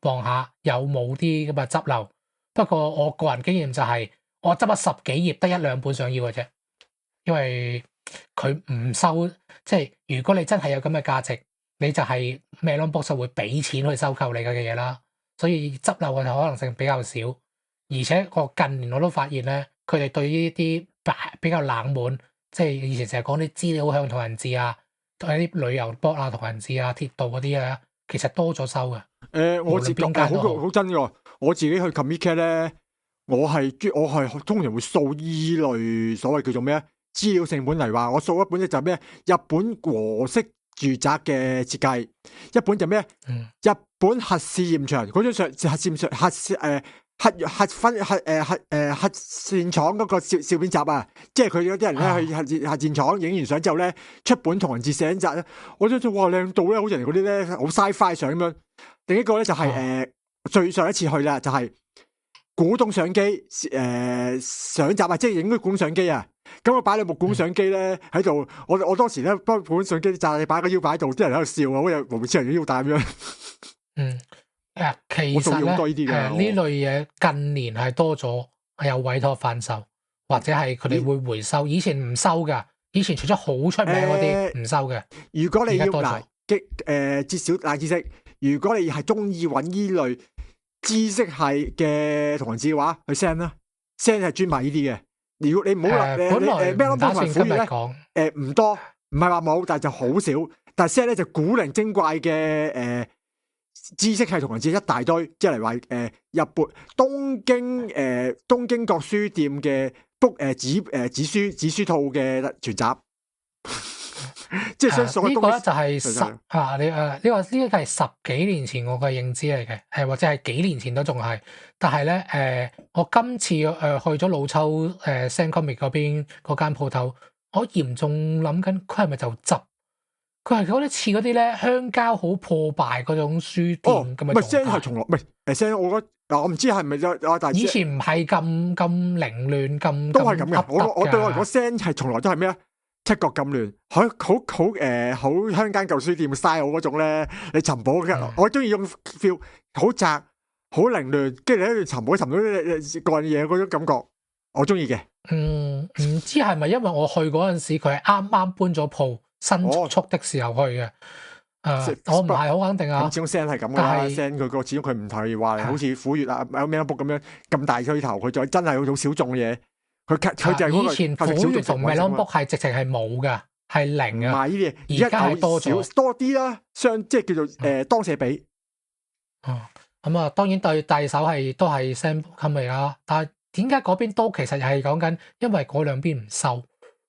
望下有冇啲咁嘅執漏。不過我個人經驗就係，我執咗10幾頁，得1-2本想要嘅啫。因為佢唔收，即係如果你真係有咁嘅價值，你就係 Melon Box 就會俾錢去收購你嘅嘢啦，所以執漏嘅可能性比較少。而且我近年我都發現咧，佢哋對於啲比較冷門，即係以前成日講啲資料向同人誌啊，同啲旅遊 blog 啊同人誌啊、鐵道嗰啲咧，其實多咗收嘅。我自覺好真㗎，我自己去 Comiket 咧，我係通常會掃依類所謂叫做咩資料性本嚟話，我掃一本咧就係咩日本和式住宅嘅設計，一本就咩日本核試驗場嗰張相，核試驗場核電廠嗰個照片集啊，即係佢嗰啲人咧去核電廠影完相之後咧，出本同人誌寫集咧，我想哇靚到咧，好似人嗰啲咧好 sci-fi 相咁樣。另一個咧就係最上一次去啦，就係古董相機相集啊，即係影啲古董相機啊。咁我擺兩部古董相機咧喺度，我當時咧幫古董相機就係擺個腰擺喺度，啲人喺度笑啊，好似無千人嘅腰帶咁樣。其實咧呢類嘢近年係多咗，係有委託販售，或者係佢哋會回收。以前唔收噶，以前除咗好出名嗰啲唔收嘅。如果你要至少冷知識，如果你係中意揾依類知識係嘅同人誌嘅話，去 send 啦 ，send 係專賣呢啲嘅。如果你唔好本來唔打算今日講，唔多，唔係話冇，但係就好少。但係 send 咧就古靈精怪嘅知識係同人誌一大堆，即係嚟話日本東京各書店嘅 book 紙書套嘅全集。即係相信呢個咧就係呢個係10幾年前我嘅認知嚟嘅，或者係幾年前都仲係。但係咧我今次去咗老抽Sam Comic 嗰邊嗰間鋪頭，我嚴重諗緊佢係咪就執？佢係嗰啲似嗰啲咧鄉郊好破敗嗰種書店咁嘅狀態。Sam 係從來唔係Sam，我覺得我唔知係咪但以前唔係咁凌亂咁都係咁嘅。我對我嚟講 Sam 係從來都係咩啊？七國咁亂，好鄉間舊書店 style 嗰種咧，你尋寶嘅，我中意用 feel 好窄、好凌亂，跟住你喺度尋到啲個人嘢嗰種感覺，我中意嘅。唔知係咪因為我去嗰陣時佢係啱啱搬咗鋪，新速的時候去嘅。我唔係好肯定啊。始終 Sam 係咁噶啦，Sam 佢個始終佢唔係話好似虎穴啊、Melon Book 咁樣咁大推頭，佢就真係好小眾嘅嘢。佢就係以前虎穴同 Melon Book 係直情係冇噶，係零啊。唔係呢啲，而家係多咗多啲啦，即係叫做當社比。咁啊，當然對第手都係 Sam Comic 啦。但係點解嗰邊都其實係講緊，因為嗰兩邊唔收。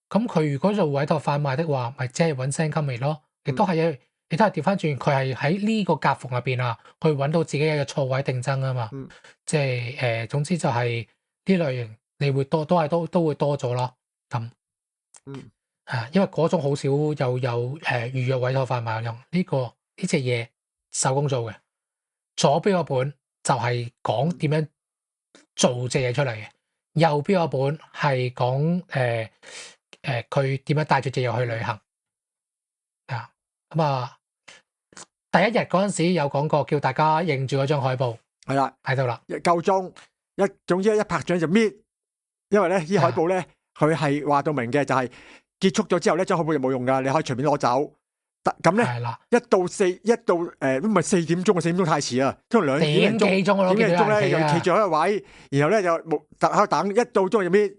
咁佢如果做委託販賣的話，咪即係揾 Sam Comic 咯。亦都係調翻轉，佢係喺呢個夾縫入邊啊，去揾到自己嘅錯位競爭啊嘛。即係總之就係呢類型。你會都會多咗咯，咁，因為嗰種好少有預約委託販賣用呢隻嘢手工做嘅，左邊個本就係講點樣做隻嘢出嚟嘅，右邊個本係講佢點樣帶住隻嘢去旅行，咁啊，第一日嗰陣時有講過，叫大家認住嗰張海報，係啦，喺度啦，夠鐘總之一拍掌就搣。因為咧，呢海報咧，佢係話到明嘅，就係結束咗之後咧，張海報就冇用噶，你可以隨便攞走。咁咧，一到唔係4點鐘啊，4點鐘太遲啦，通常2點幾鐘咧，又企住喺個位，然後咧就冇喺度等，一到鐘就搣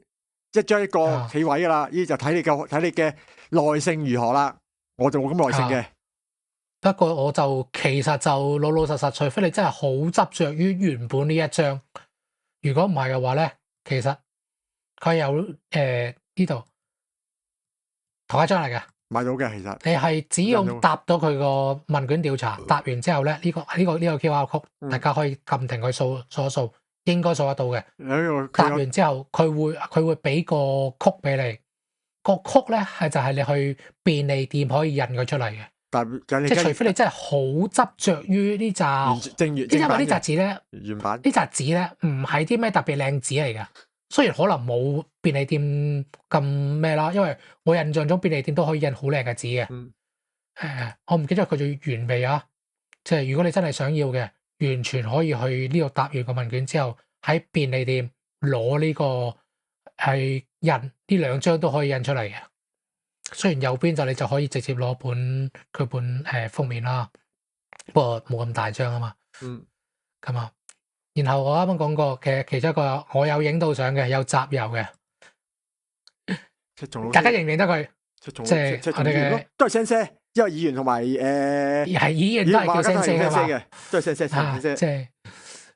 一張一個企位噶啦，呢就睇你嘅耐性如何啦。我就冇咁耐性嘅。不過我就其實就老實，除非你真係好執着於原本呢一張，如果唔係嘅話咧，其實。佢有呢度同一張嚟嘅，買到嘅。其實你係只要答到佢個問卷調查，答完之後咧，呢個 QR code，大家可以撳停佢掃一掃，應該掃得到嘅。答完之後，佢會俾個曲俾你，個曲咧就係你去便利店可以印佢出嚟嘅。即係除非你真係好執着於呢扎，因為呢扎紙咧，原版呢扎紙咧唔係啲咩特別靚紙嚟嘅。雖然可能冇便利店咁咩啦，因為我印象中便利店都可以印好靚嘅紙嘅。我唔記得佢最原味啊。即係如果你真係想要嘅，完全可以去呢度答完個問卷之後，喺便利店攞呢個係印呢2張都可以印出嚟嘅。雖然右邊就你就可以直接攞佢本封面啦，不過冇咁大張啊嘛。咁啊，然後我啱啱講過嘅其中一個，我有影到相嘅，有集郵嘅，大家認唔認得佢？即係我哋嘅都係聲聲，因為議員同埋係議員都係叫聲聲嘅，都係聲聲即係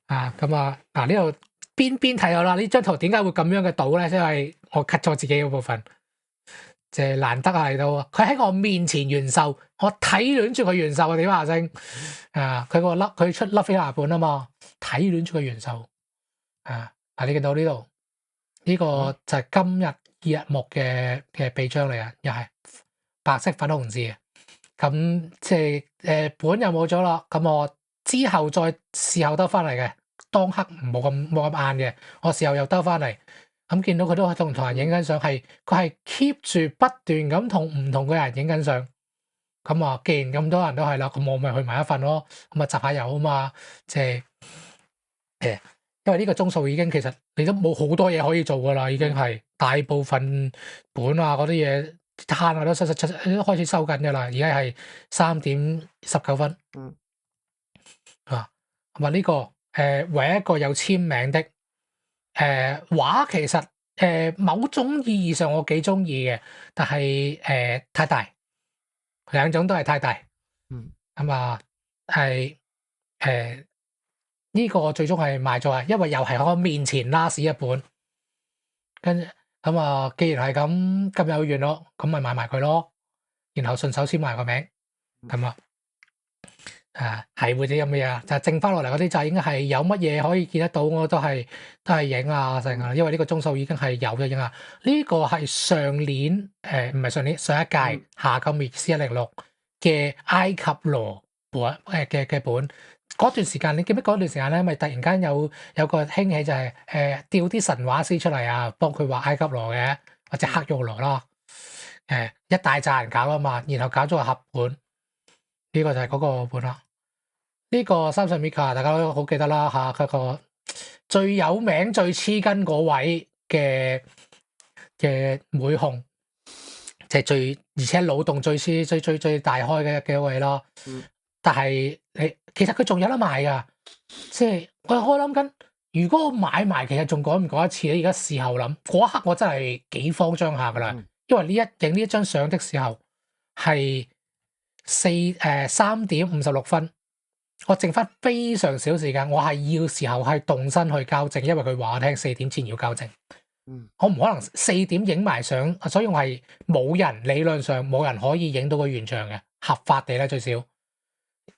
咁啊嗱呢度邊睇到啦？呢張圖點解會咁樣嘅倒咧？因為我 cut 咗自己嗰部分，即係難得嚟到，佢喺我面前完售，我睇亂住佢完售啊！點話聲佢出粒飛牙本啊嘛，睇亂住佢完售你見到呢度呢個就係今日2日目嘅臂章嚟啊，又係白色粉紅字嘅。咁即係本又冇咗啦，咁我之後再事後得翻嚟嘅，當刻冇咁晏嘅，我事後又得翻嚟，咁見到佢都同人影緊相，佢係 keep 住不斷咁同唔同嘅人影緊相。咁啊，既然咁多人都係啦，咁我咪去埋一份咯，咁啊集下郵啊嘛，即係因為呢個鐘數已經其實你都冇好多嘢可以做噶啦，已經係大部分本啊嗰啲嘢攤啊都開始收緊噶啦，而家係3:19。咁啊呢個唯一一個有簽名的畫，其實某種意義上我幾中意嘅，但係太大，兩種都係太大。咁啊係呢個最終係賣咗啊，因為又係我面前 last 一本，跟住咁啊，既然係咁有緣咯，咁咪買埋佢咯，然後順手簽埋個名，咁係會啲咁嘅嘢啊，就剩翻落嚟嗰啲就應該係有乜嘢可以見得到，我都係影啊成啊，因為呢個鐘數已經係有咗影啊，呢個係上年唔係上年上一屆夏金滅 C106嘅埃及羅本嘅本。嗰段時間，你記唔記得嗰段時間咧？咪突然間有個興起就係調啲神話師出嚟啊，幫佢畫埃及羅嘅，或者黑玉羅啦。一大扎人搞啊嘛，然後搞咗個合本，呢個就係嗰個本啦。呢個30 Mika 大家都好記得啦嚇，嗰個最有名最黐筋嗰位嘅妹控，即係最而且腦洞最大開嘅一位咯。但係其實佢仲有得賣㗎，即係我諗緊，如果我買埋，其實仲改唔改一次咧？而家事後諗，嗰一刻我真係幾慌張下㗎啦，因為影呢一張相的時候係3:56，我剩翻非常少時間，我係要時候係動身去交證，因為佢話我聽4點前要交證。我唔可能4點影埋相，所以我係理論上冇人可以影到個原場嘅，合法地咧最少。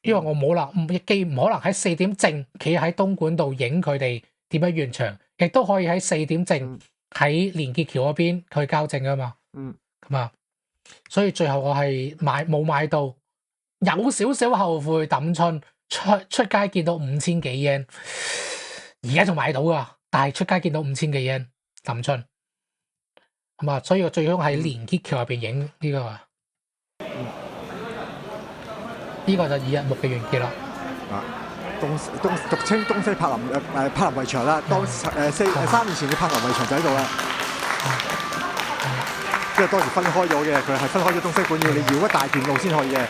因為我冇啦，既唔可能喺4點正企喺東莞度影佢哋點樣完場，亦都可以喺4點正喺連結橋嗰邊去交證噶嘛。咁啊，所以最後我係冇買到，有少少後悔抌春，出街見到5000幾 yen， 而家仲買到噶，但係出街見到5000幾 yen 抌春，咁啊，所以我最終喺連結橋入邊影呢個啊。呢個就2日目嘅完結啦。俗稱東西柏林圍牆啦。當3年前嘅柏林圍牆就喺度啦。因為當時分開咗嘅，佢係分開咗東西館，要你繞一大段路先去嘅。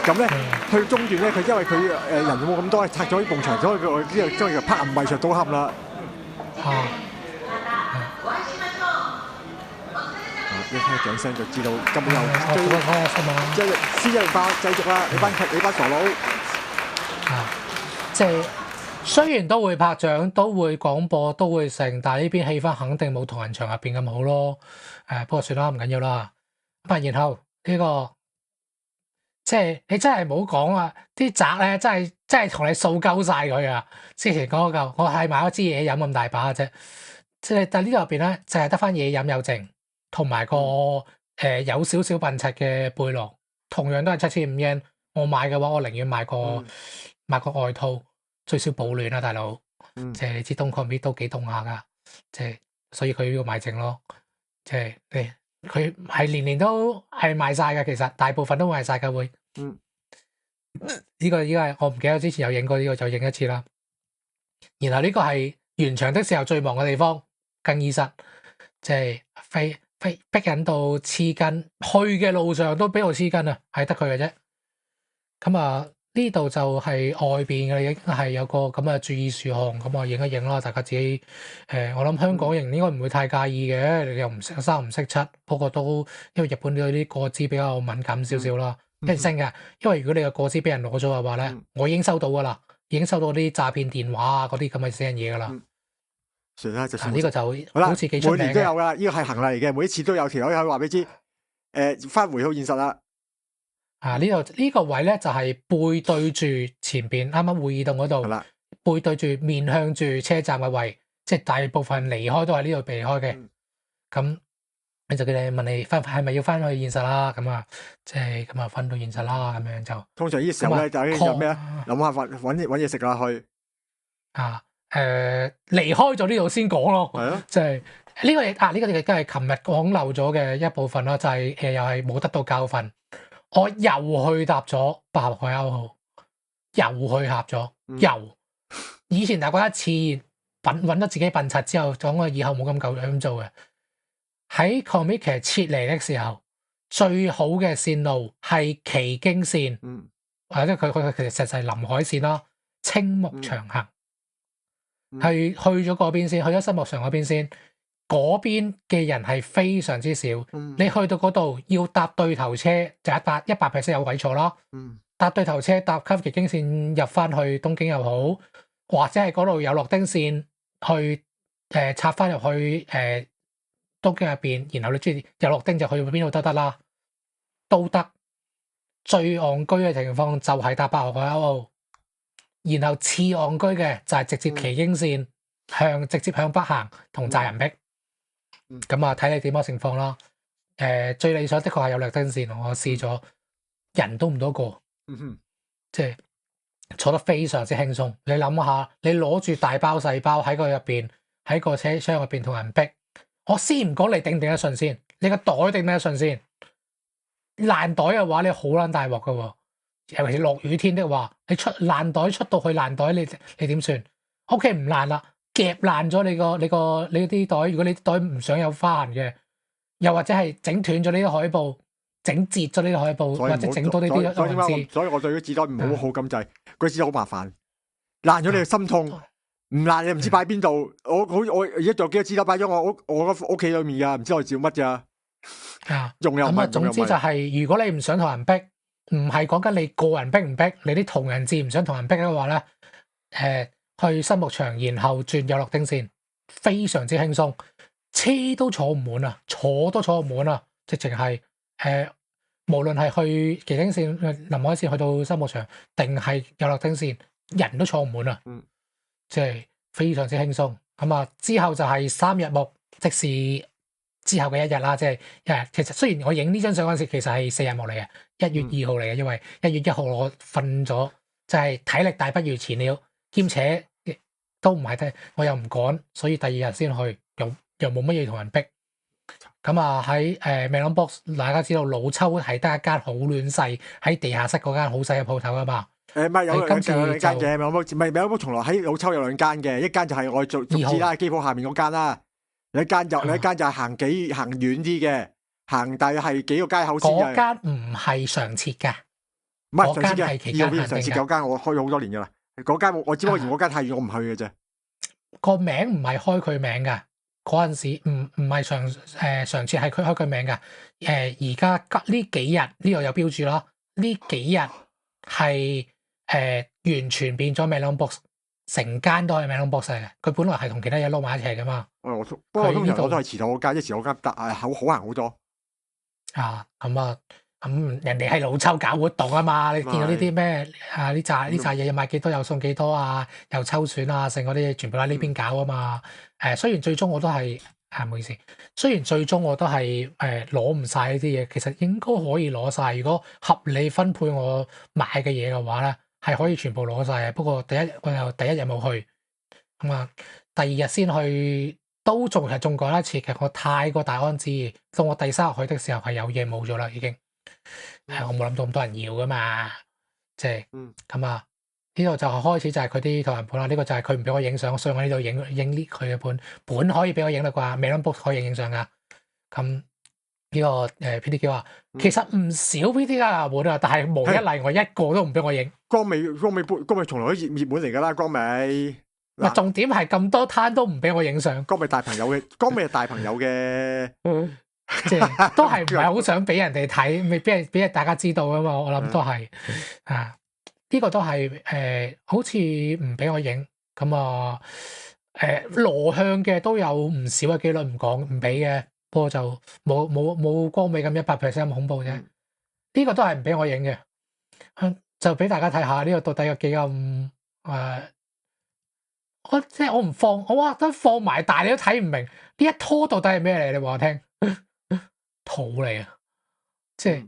咁咧，去到中段咧，佢因為佢人冇咁多，拆咗呢埲牆，所以佢呢個將佢柏林圍牆倒冧啦。一聽掌聲就知道根本有即係C108繼續啦！你班傻佬即係雖然都會拍掌、都會廣播、都會成，但係呢邊氣氛肯定冇同人場入邊咁好咯。不過算啦，唔緊要啦。咁然後呢個即係你真係唔好講啊！啲宅咧真係同你掃鳩晒佢啊！之前講嗰嚿，我係買咗支嘢飲咁大把嘅啫。即係但係呢度入邊咧，就係得翻嘢飲有剩。同埋個有少少笨柒嘅背囊，同樣都係75 yen。我買嘅話，我寧願買個外套，最少保暖啦，大佬。即係你知東抗邊都幾凍下噶，即係所以佢要買剩咯。即係佢係年年都係賣晒嘅，其實大部分都賣晒嘅會。呢個依家係我唔記得之前有影過呢個，就影一次啦。然後呢個係完場的時候最忙嘅地方，更衣室，即係逼緊到黐筋，去嘅路上都俾我黐筋啊，係得佢嘅啫。咁啊，呢度就係外邊嘅，已經係有個咁嘅注意事項，咁啊影一影啦，大家自己我諗香港人應該唔會太介意嘅，你又唔識三唔識七，不過都因為日本對啲個資比較敏感少少啦，一定升嘅，因為如果你個個資俾人攞咗嘅話咧，我已經收到噶啦，已經收到啲詐騙電話啊嗰啲咁嘅死人嘢噶啦。算啦，就算呢個就好啦，好似幾出名嘅，每年都有噶，呢個係行例嚟嘅，每一次都有條友可以話俾你知，翻回到現實啦。呢個位咧就係背對住前邊啱啱會議棟嗰度，背對住面向住車站嘅位，即係大部分離開都係呢度避開嘅。咁你就叫你問你係咪要翻去現實啦？咁啊，即係咁啊，翻到現實啦，咁樣就通常呢時候咧就有咩啊？諗下揾嘢食啦去。離開咗呢度先講咯。係啊，即係呢個嘢呢個亦都係琴日講漏咗嘅一部分啦，就係又係冇得到教訓。我又去搭咗8號海鷗號，又去合咗，又以前搭過一次，揾得自己笨柒之後，講我以後冇咁做嘅。喺 Comic 撤離的時候，最好嘅線路係旗經線，或者佢其實係臨海線啦，青木長行，去咗嗰邊先，去咗新木場嗰邊先。嗰邊嘅人係非常之少，你去到嗰度要搭對頭車就100% 有位坐啦。搭對頭車搭京京線入翻去東京又好，或者係嗰度有落丁線去插翻入去東京入邊，然後你中意有落丁就去邊度都得啦，都得。最戇居嘅情況就係搭8號海鷗號，然後次戇居嘅就係直接旗京線直接向北行同炸人壁。咁啊，睇你點樣情況啦。最理想的確係有略丁線，我試咗，人都唔多過，即係坐得非常之輕鬆。你諗下，你攞住大包細包喺個入邊，喺個車廂入邊同人逼，我先唔講你頂唔頂得順先，你個袋頂唔頂得順先。爛袋嘅話，你好撚大鑊噶，尤其是落雨天的話，你爛袋出到去爛袋，你點算？OK 唔爛啦。夾爛咗你啲袋，如果你啲袋唔想有花痕嘅，又或者係整斷咗呢啲海報，整折咗呢啲海報，或者整到呢啲，所以我對啲紙袋唔好咁滯，嗰啲紙袋好麻煩，爛咗你就心痛，唔爛你唔知擺邊度。我而家仲有幾個紙袋擺咗我個屋企裏面噶，唔知我照乜咋。仲有咁總之就係，如果你唔想同人逼，唔係講緊你個人逼唔逼，你啲同人誌唔想同人逼嘅話咧，去新木場，然後轉有落丁線，非常之輕鬆，車都坐唔滿啊，坐都坐唔滿啊，直情係無論係去旗京線、臨海線去到新木場，定係有落丁線，人都坐唔滿啊，即係非常之輕鬆。咁啊，之後就係3日目，即是之後嘅1日啦，即係其實雖然我影呢張相嗰陣時，其實係4日目嚟嘅，1月2號嚟嘅，因為1月1號我瞓咗，就係體力大不如前了。兼且都唔係我又唔趕，所以第2日先去，又冇乜嘢同人逼。咁啊喺Melon Box，大家知道老抽係得一間好亂細喺地下室嗰間好細嘅鋪頭啊嘛。唔係有兩間嘅Melon Box，唔係Melon Box，從來喺老抽有2間嘅，一間就係我做竹子啦，機鋪下面嗰間啦，另一間就係行遠啲嘅，行大約係幾個街口先嘅。嗰間唔係常設㗎，唔係常設嘅，期間常設嗰間我開咗好多年㗎啦。嗰間我只不過嫌嗰間太遠，我唔去嘅啫。個名唔係開佢名噶，嗰陣時唔係常設係佢開佢名噶。而家呢幾日呢度有標注啦，呢幾日係完全變咗 Melon Box， 成間都係 Melon Box 嘅。佢本來係同其他嘢撈埋一齊噶嘛。不過通常我都係遲到嗰間，即係遲到嗰間好行好多。咁人哋係老抽搞活動啊嘛，你見到呢啲咩呢扎嘢買幾多又送幾多啊，又抽選啊，剩嗰啲嘢全部喺呢邊搞啊嘛。雖然最終我都係唔好意思，雖然最終我都係攞唔晒呢啲嘢，其實應該可以攞晒。如果合理分配我買嘅嘢嘅話咧，係可以全部攞晒嘅。不過我又第一日冇去，咁啊第2日先去。都仲係中過一次嘅，我太過大安旨意，到我第3日去的時候係有嘢冇咗啦，已經。我冇諗到咁多人要噶嘛，即係咁啊。呢度就係開始就係佢啲同人盤啦，呢個就係佢唔俾我影相，所以我呢度影呢佢嘅盤可以俾我影啦啩，Melon Box可以影相噶。咁呢個PDQ 啊，其實唔少 PDQ 嘅本啊，但係無一例外，一個都唔俾我影。光美從來都熱門嚟㗎啦，光美。嗱，重點係咁多攤都唔俾我影相。光美大朋友嘅，光美係大朋友嘅，即係都係唔係好想俾人哋睇，未俾大家知道啊嘛。我諗都係啊，呢個都係好似唔俾我影咁啊。羅向嘅都有唔少嘅機率唔講唔俾嘅，不過就冇光美咁100% 咁恐怖啫。呢個都係唔俾我影嘅，就俾大家睇下呢個到底有幾咁即係我唔放，我話得放埋大你都睇唔明，呢一拖到底係咩嚟？你話我聽，圖嚟啊！即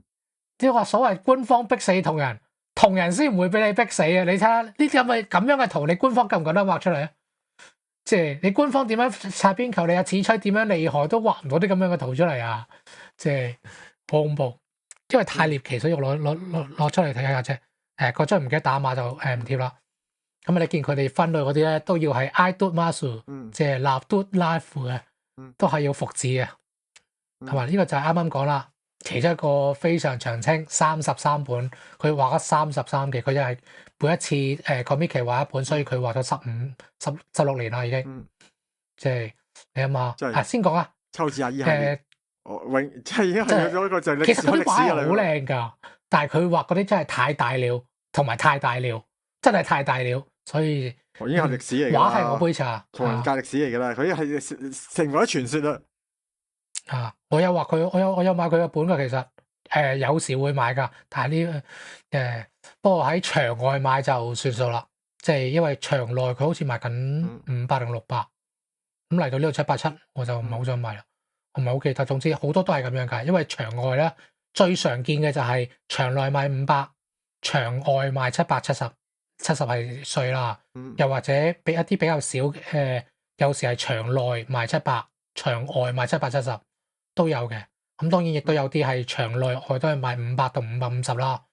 係話所謂官方逼死同人，同人先唔會俾你逼死啊！你睇下呢啲咁嘅圖，你官方夠唔夠得畫出嚟啊？即係你官方點樣擦邊球，你阿子吹點樣厲害都畫唔到啲咁樣嘅圖出嚟啊！即係好恐怖，因為太獵奇，所以我攞出嚟睇下啫。嗰張唔記得打碼就唔貼啦。咁你見佢哋分類嗰啲咧，都要係 iDoot Master，即係立 do life 嘅，都係要復制嘅。同埋呢個就係啱啱講啦，其中一個非常長青33本，佢畫咗33期，佢就係每一次comic 期畫一本，所以佢畫咗16年啦已經。即係你諗下，先講啊，秋子阿姨係即係已經係咗一個就係歷史。其實佢啲畫係好靚㗎，但係佢畫嗰啲真係太大了，同埋太大了，真係太大了。所以已經係歷史嚟㗎，畫係我杯茶，同人界歷史嚟㗎啦，佢係成為咗傳說啦。我有畫佢，我有買佢嘅本㗎，其實有時會買㗎，但係呢不過喺場外買就算數啦，即係因為場內佢好似賣緊500定600，咁嚟到呢度787，我就唔係好想買啦，我唔係好記得。總之好多都係咁樣㗎，因為場外咧最常見嘅就係場內賣500，場外賣770。70係稅啦，又或者俾一啲比較少有時係場內賣700，場外賣770都有嘅。咁當然亦都有啲係場內外都係賣500到550啦。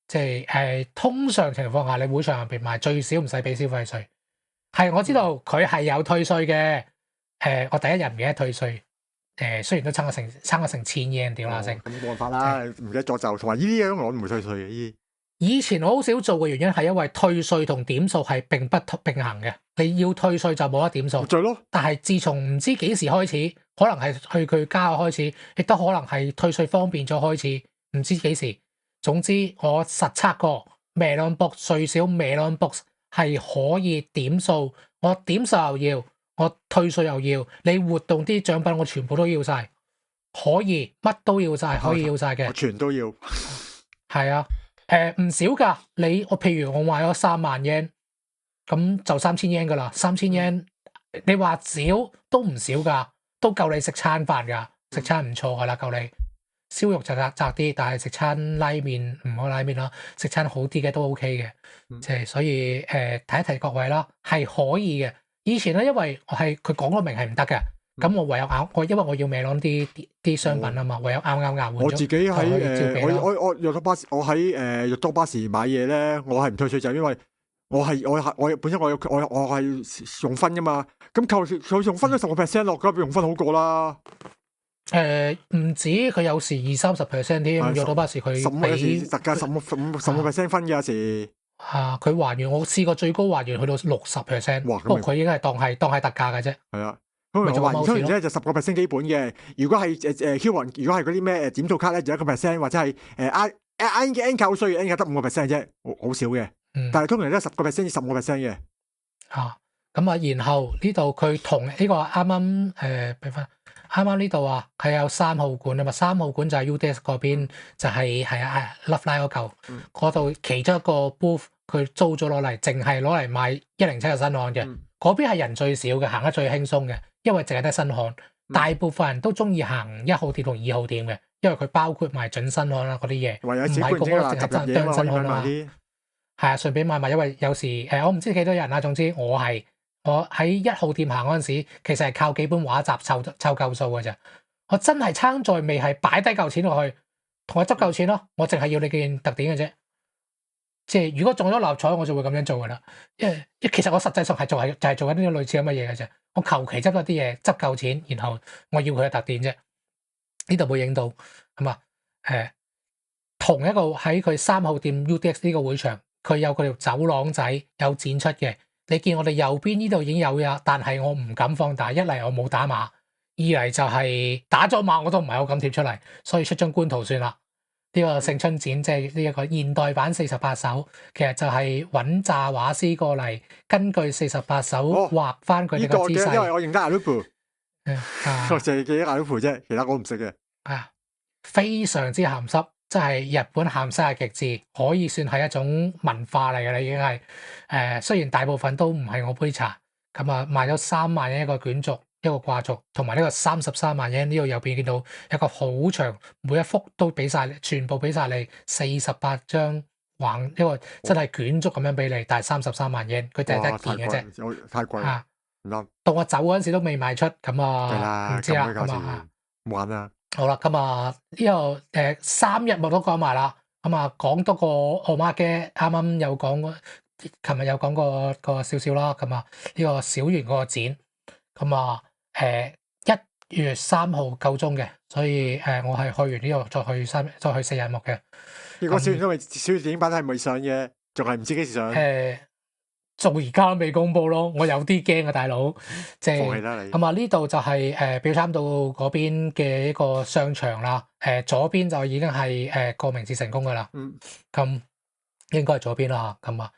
即係通常情況下，你會場入邊賣最少唔使俾消費稅。係我知道佢係有退稅嘅。我第一日唔記得退稅。雖然都差咗成1000 yen 屌啦成。咁冇辦法啦，唔記得咗就同埋呢啲我都唔會退稅嘅呢啲。以前我好少做嘅原因係因為退稅同點數係並不並行嘅，你要退稅就冇得點數。但係自從唔知幾時開始，可能係去佢加開始，亦都可能係退稅方便咗開始，唔知幾時。總之我實測過 Melon Box 最少 Melon Box 係可以點數，我點數又要，我退稅又要，你活動啲獎品我全部都要晒，可以乜都要晒，可以要晒嘅。我全都要。係啊。唔少噶，我譬如我買咗3萬 yen，咁就3000 yen 噶啦，3000 yen，你話少都唔少噶，都夠你食餐飯噶，食餐唔錯噶啦，夠你燒肉就窄啲，但係食餐拉麵唔好拉麵啦，食餐好啲嘅都 OK 嘅，即係所以提一提各位啦，係可以嘅。以前咧，因為佢講咗明係唔得嘅。咁我唯有因為我要Melon啲商品啊嘛，唯有啱換咗。我自己喺我約多巴士，我喺約多巴士買嘢咧，我係唔退稅就因為我本身我係用分噶嘛，咁佢用分都10%落，咁用分好過啦。唔止佢有時20-30% 添，約多巴士佢俾特價15%分嘅有時。佢還原我試過最高還原去到60%，不過佢應該係當係特價嘅啫。係啊。咁還原咧就10% 基本嘅，如果係Q1，如果係嗰啲咩點數卡咧就1%，或者係N 扣稅 N 扣得5% 啫，好少嘅。但係通常都10% 至15% 嘅。咁啊，然後呢度佢同呢個啱俾翻啱啱呢度啊，係有3號館啊嘛，3號館就係 UDS 嗰邊，就係Love Line 嗰嚿嗰度其中一個 booth，佢租咗落嚟，淨係攞嚟賣107嘅新刊嘅。嗰邊係人最少嘅，行得最輕鬆嘅，因為淨係得新刊。大部分人都中意行1號店同2號店嘅，因為佢包括埋準新刊啦嗰啲嘢，唔係個個都淨係真係新刊嘛。係啊，順便買埋，因為有時我唔知幾多人啦。總之我喺1號店行嗰陣時，其實係靠幾本畫集湊夠數嘅啫。我真係撐在未係擺低嚿錢落去，同我執夠錢咯。我淨係要你件特典嘅啫。即係如果中咗六合彩，我就會咁樣做噶啦。因為其實我實際上係就係做緊呢啲類似咁嘅嘢嘅啫。我求其執咗啲嘢，執夠錢，然後我要佢嘅特典啫。呢度冇影到咁啊。同一個喺佢3號店 UDX 呢個會場，佢有個條走廊仔有展出嘅。你見我哋右邊呢度已經有呀，但係我唔敢放大，一嚟我冇打碼，二嚟就係打咗碼我都唔係好敢貼出嚟，所以出張官圖算啦。呢個勝春展即係呢一個現代版48手，其實就係揾炸畫師過嚟，根據48手畫翻佢哋個姿勢。因為我認得阿 Lupu，我淨係記得阿 Lupu 啫，其他我唔識嘅。非常之鹹濕，即係日本鹹濕嘅極致，可以算係一種文化嚟嘅啦，已經係雖然大部分都唔係我杯茶，咁啊賣咗3萬円一個卷軸，一個掛軸，同埋呢個33萬円呢度右邊見到一個好長，每一幅都俾晒，全部俾晒你48張橫，一個真係卷軸咁樣俾你，但係33萬円，佢淨係得一件嘅啫，太貴唔啱。到我走嗰陣時都未賣出，咁啊唔知啦，咁啊唔玩啦。好啦，咁啊呢個3日我都講埋啦，咁啊講多個我媽嘅，啱啱有講，琴日有講過個少少啦，咁啊呢個小圓嗰個展，咁啊1月3號夠鐘嘅，所以我係去完呢度再去4日木嘅。如果小圓因為小圓電影版係未上嘅，仲係唔知幾時上。到而家都未公佈咯，我有啲驚啊，大佬，即係咁啊！呢度就係表參道嗰邊嘅一個商場啦。左邊就已經係個名字成功噶啦。咁應該係左邊啦嚇。咁啊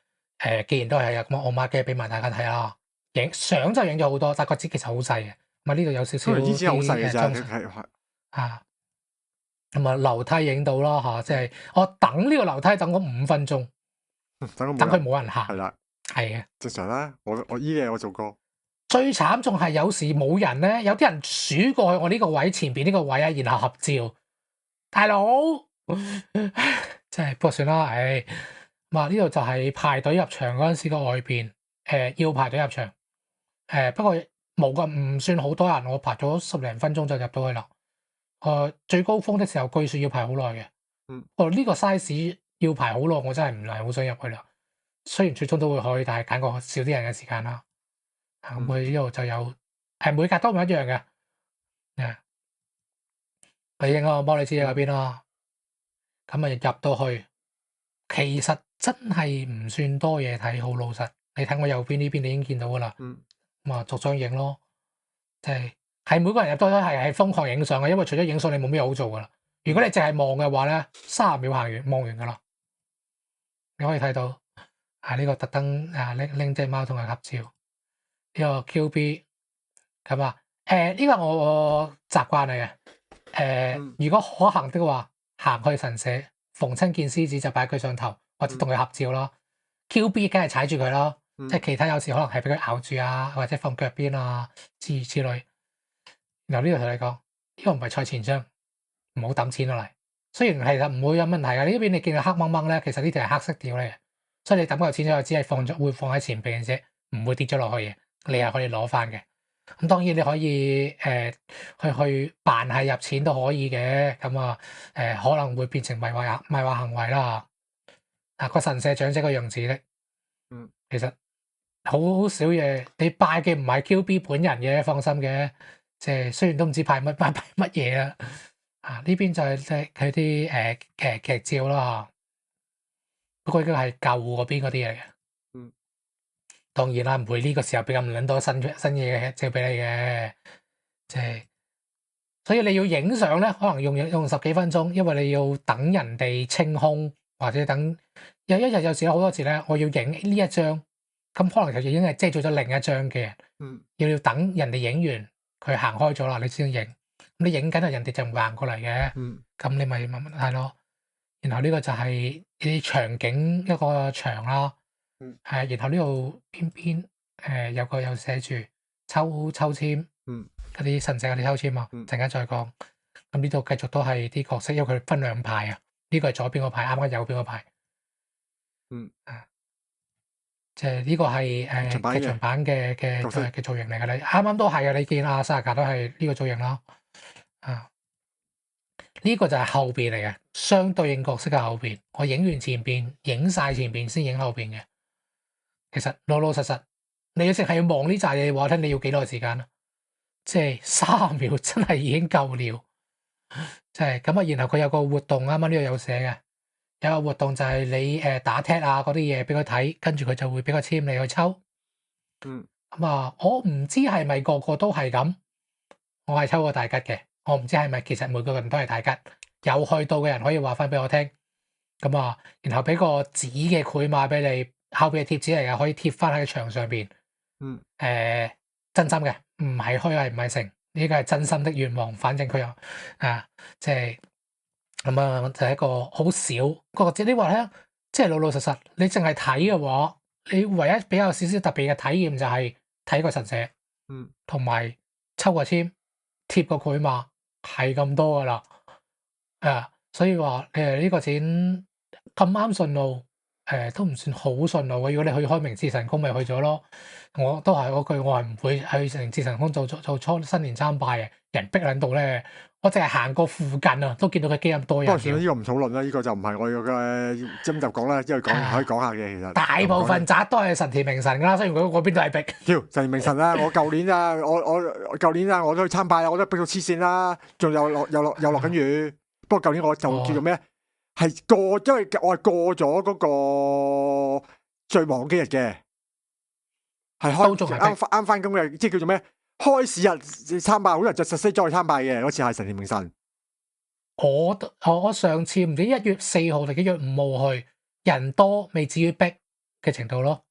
既然都係啊，咁我媽嘅俾埋大家睇啦。影相就影咗好多，但個紙其實好細嘅。咁啊呢度有少少啲裝飾啊。咁啊樓梯影到啦嚇，即係我等呢個樓梯等咗5分鐘，等佢冇人行。係啦。係嘅，正常啦。我呢啲嘢我做過。最慘仲係有時冇人咧，有啲人鼠過去我呢個位前邊呢個位啊，然後合照。大佬，真係不過算啦，唉。咁啊呢度就係排隊入場嗰陣時個外邊，要排隊入場。不過冇㗎，唔算好多人，我排咗10零分鐘就入到去啦。最高峰的時候據說要排好耐嘅。呢個 size 要排好耐，我真係唔係好想入去啦。雖然最終都會去，但係揀個少啲人嘅時間啦。佢呢度就有每格都唔一樣嘅。你影我幫你知喺邊啦。咁啊入到去，其實真係唔算多嘢睇，好老實。你睇我右邊呢邊，你已經見到噶啦。咁啊逐張影咯，即係每個人入到去係瘋狂影相嘅，因為除咗影相你冇咩好做噶啦。如果你淨係望嘅話咧，30秒行完望完噶啦。你可以睇到。呢個特登拎隻貓同佢合照，呢個 QB 咁啊，呢個我習慣嚟嘅。如果可行的話，行去神社，逢親見獅子就擺佢上頭，或者同佢合照咯。QB 梗係踩住佢咯，即係其他有時可能係俾佢咬住啊，或者放腳邊啊之類。然後呢度同你講，呢個唔係賽前章，唔好抌錢落嚟。雖然其實唔會有問題嘅，呢邊你見到黑掹掹咧，其實呢條係黑色條嚟嘅。所以你抌嗰嚿錢咗，只係會放喺前邊嘅啫，唔會跌咗落去嘅。你係可以攞翻嘅。咁當然你可以去扮係入錢都可以嘅。咁啊可能會變成迷惑行為啦。個神社長者個樣子咧，其實好少嘢。你拜嘅唔係 QB 本人嘅，放心嘅。即係雖然都唔知拜乜嘢啦。呢邊就係佢啲劇照啦。不過應該係舊嗰邊嗰啲嚟嘅。當然啦，唔會呢個時候俾咁撚多新嘢嘅照俾你嘅，即係所以你要影相咧，可能用10幾分鐘，因為你要等人哋清空，或者等有一日有時好多次咧，我要影呢一張，咁可能就已經係遮咗另一張嘅，要等人哋影完，佢行開咗啦，你先影。你影緊啊，人哋就唔會行過嚟嘅，咁你咪係咯。然後呢個就係啲場景一個場啦，然後呢度邊有寫住抽籤，嗰啲神社嗰啲抽籤啊，陣間再講。咁呢度繼續都係啲角色，因為佢分2排啊，呢個係左邊個排，啱啱右邊個排，即係呢個係劇場版嘅造型嚟㗎啦，啱啱都係啊，你見阿沙格都係呢個造型啦，呢個就係後邊嚟嘅，相對應角色嘅後邊。我影完前邊，影晒前邊先影後邊嘅。其實老老實實，你要淨係要望呢扎嘢，話聽你要幾耐時間啊？即係3秒真係已經夠了。即係咁啊，然後佢有個活動，啱啱呢度有寫嘅，有個活動就係你打 tag 啊嗰啲嘢俾佢睇，跟住佢就會俾個籤你去抽。嗯，咁啊，我唔知係咪個個都係咁，我係抽過大吉嘅，我唔知係咪其實每個人都係大吉，有去到嘅人可以話翻俾我聽。咁啊，然後俾個紙嘅繪馬俾你，後邊係貼紙嚟嘅，可以貼翻喺牆上邊。嗯，真心嘅，唔係虛偽，唔係成，呢個係真心的願望。反正佢又即係咁啊，就係一個好少個即係你話咧，即係老老實實，你淨係睇嘅話，你唯一比較少少特別嘅體驗就係睇個神社，同埋抽個籤，貼個繪馬，係咁多噶啦。所以話呢個錢咁啱順路，都唔算好順路嘅。如果你去開明治神宮，咪去咗咯。我都係嗰句，我係唔會去明治神宮做初新年參拜嘅。人逼喺度咧，我淨係行過附近啊，都見到佢幾咁多人。不過算啦，呢個唔討論啦，呢個就唔係我嘅針就講啦，因為講可以講下嘅其實。大部分宅都係神田明神㗎啦，雖然嗰邊都係逼。屌神田明神啦！我舊年啊，我舊年啊，我都去參拜啦，我都逼到黐線啦，仲有落緊雨。不過舊年我就叫做咩？係過，因為我係過咗嗰個最忙幾日嘅，係啱翻工嘅，即係叫做咩？開始日參拜，好多人就實施再參拜嘅嗰次係神田明神。我上次唔知1月4號定1月5號去，人多未至於逼嘅程度咯。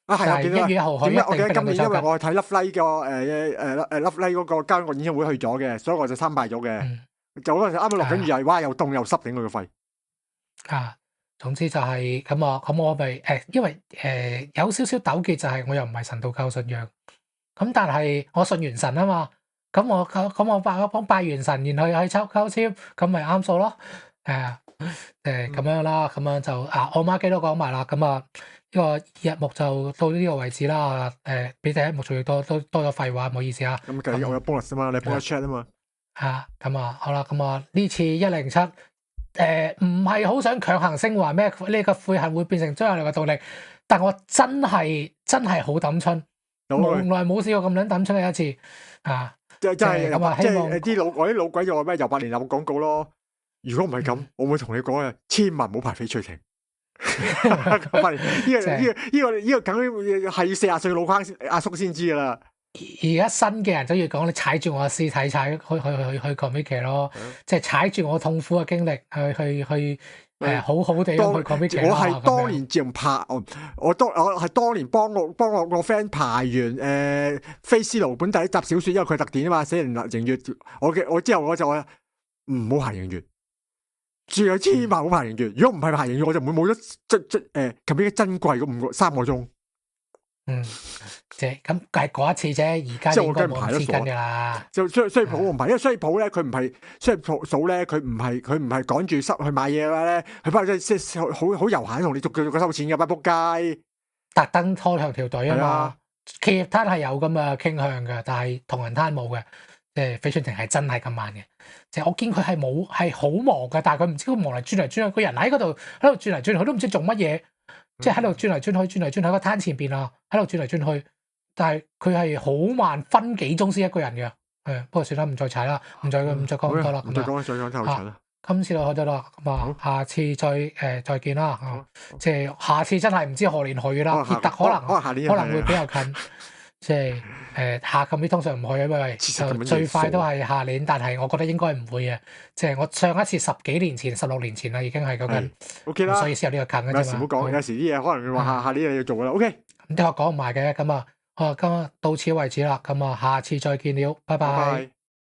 係啊，1月1號去，我記得今年因為我睇 Love Live 個Love Live 嗰個交響樂演唱會去咗嘅，所以我就參拜咗嘅。就嗰陣時啱啱落緊雨，又哇又凍又濕，頂佢個肺。總之就係咁啊，咁我咪因為有少少糾結，就係我又唔係神道教信仰，咁但係我信完神啊嘛，咁我拜完神，然後去抽籤，咁咪啱數咯。咁樣啦，咁樣就我媽幾都講埋啦，咁啊呢個日目就到呢個為止啦。比第一幕仲要多咗廢話，唔好意思啊。咁計我有 bonus 啊嘛，你 bonus chat 啊嘛。咁好啦，咁呢次107。唔係好想強行升華咩？呢個悔恨會變成追落嚟嘅動力，但我真係好抌春，從來冇試過咁撚抌春嘅一次即係啲老鬼就話咩？由8年有廣告咯。如果唔係咁，我會同你講嘅，千萬唔好排翡翠亭。呢個梗係40歲老坑阿叔先知噶啦。而家新嘅人都要講，你踩住我嘅屍體踩去 comic 咯，即係踩住我痛苦嘅經歷去好好地去 comic。我係當年淨拍，我係當年幫我個 friend 排完菲斯盧本第一集小說，因為佢係特典啊嘛，死人迎月。我之後我就話唔好排迎月，仲有千萬唔好排迎月。如果唔係排迎月，我就唔會冇咗comic珍貴嗰3個鐘。咁係嗰一次啫，而家應該冇黐筋噶啦。就所以普唔排，因為所以普咧，佢唔係所以數咧，佢唔係趕住塞去買嘢嘅話咧，佢翻去即係好悠閒同你逐個收錢嘅，不仆街，特登拖長條隊啊嘛。企業攤係有咁嘅傾向嘅，但係同仁攤冇嘅。即係翡翠亭係真係咁慢嘅，即係我見佢係好忙嘅，但係佢唔知佢忙嚟轉嚟轉去，個人喺嗰度轉嚟轉去，佢都唔知做乜嘢。即係喺度轉嚟轉去喺個攤前邊啊，喺度轉嚟轉去，但係佢係好慢，分幾鐘先一個人嘅。不過算啦，唔再踩啦，唔再講咁多啦。唔再講太長啦。今次就開咗啦，咁下次再見啦。即係下次真係唔知何年何月啦，熱特可能會比較近。即係下個月通常唔去，因為最快都係下年，但係我覺得應該唔會嘅。即係我上一次10幾年前、16年前啦，已經係嗰陣。OK 啦，所以先有呢個近嘅啫嘛。有時唔好講，有時啲嘢可能話下年你要做噶啦。OK，咁的確講唔埋嘅，咁今日到此為止啦，咁下次再見了，拜拜。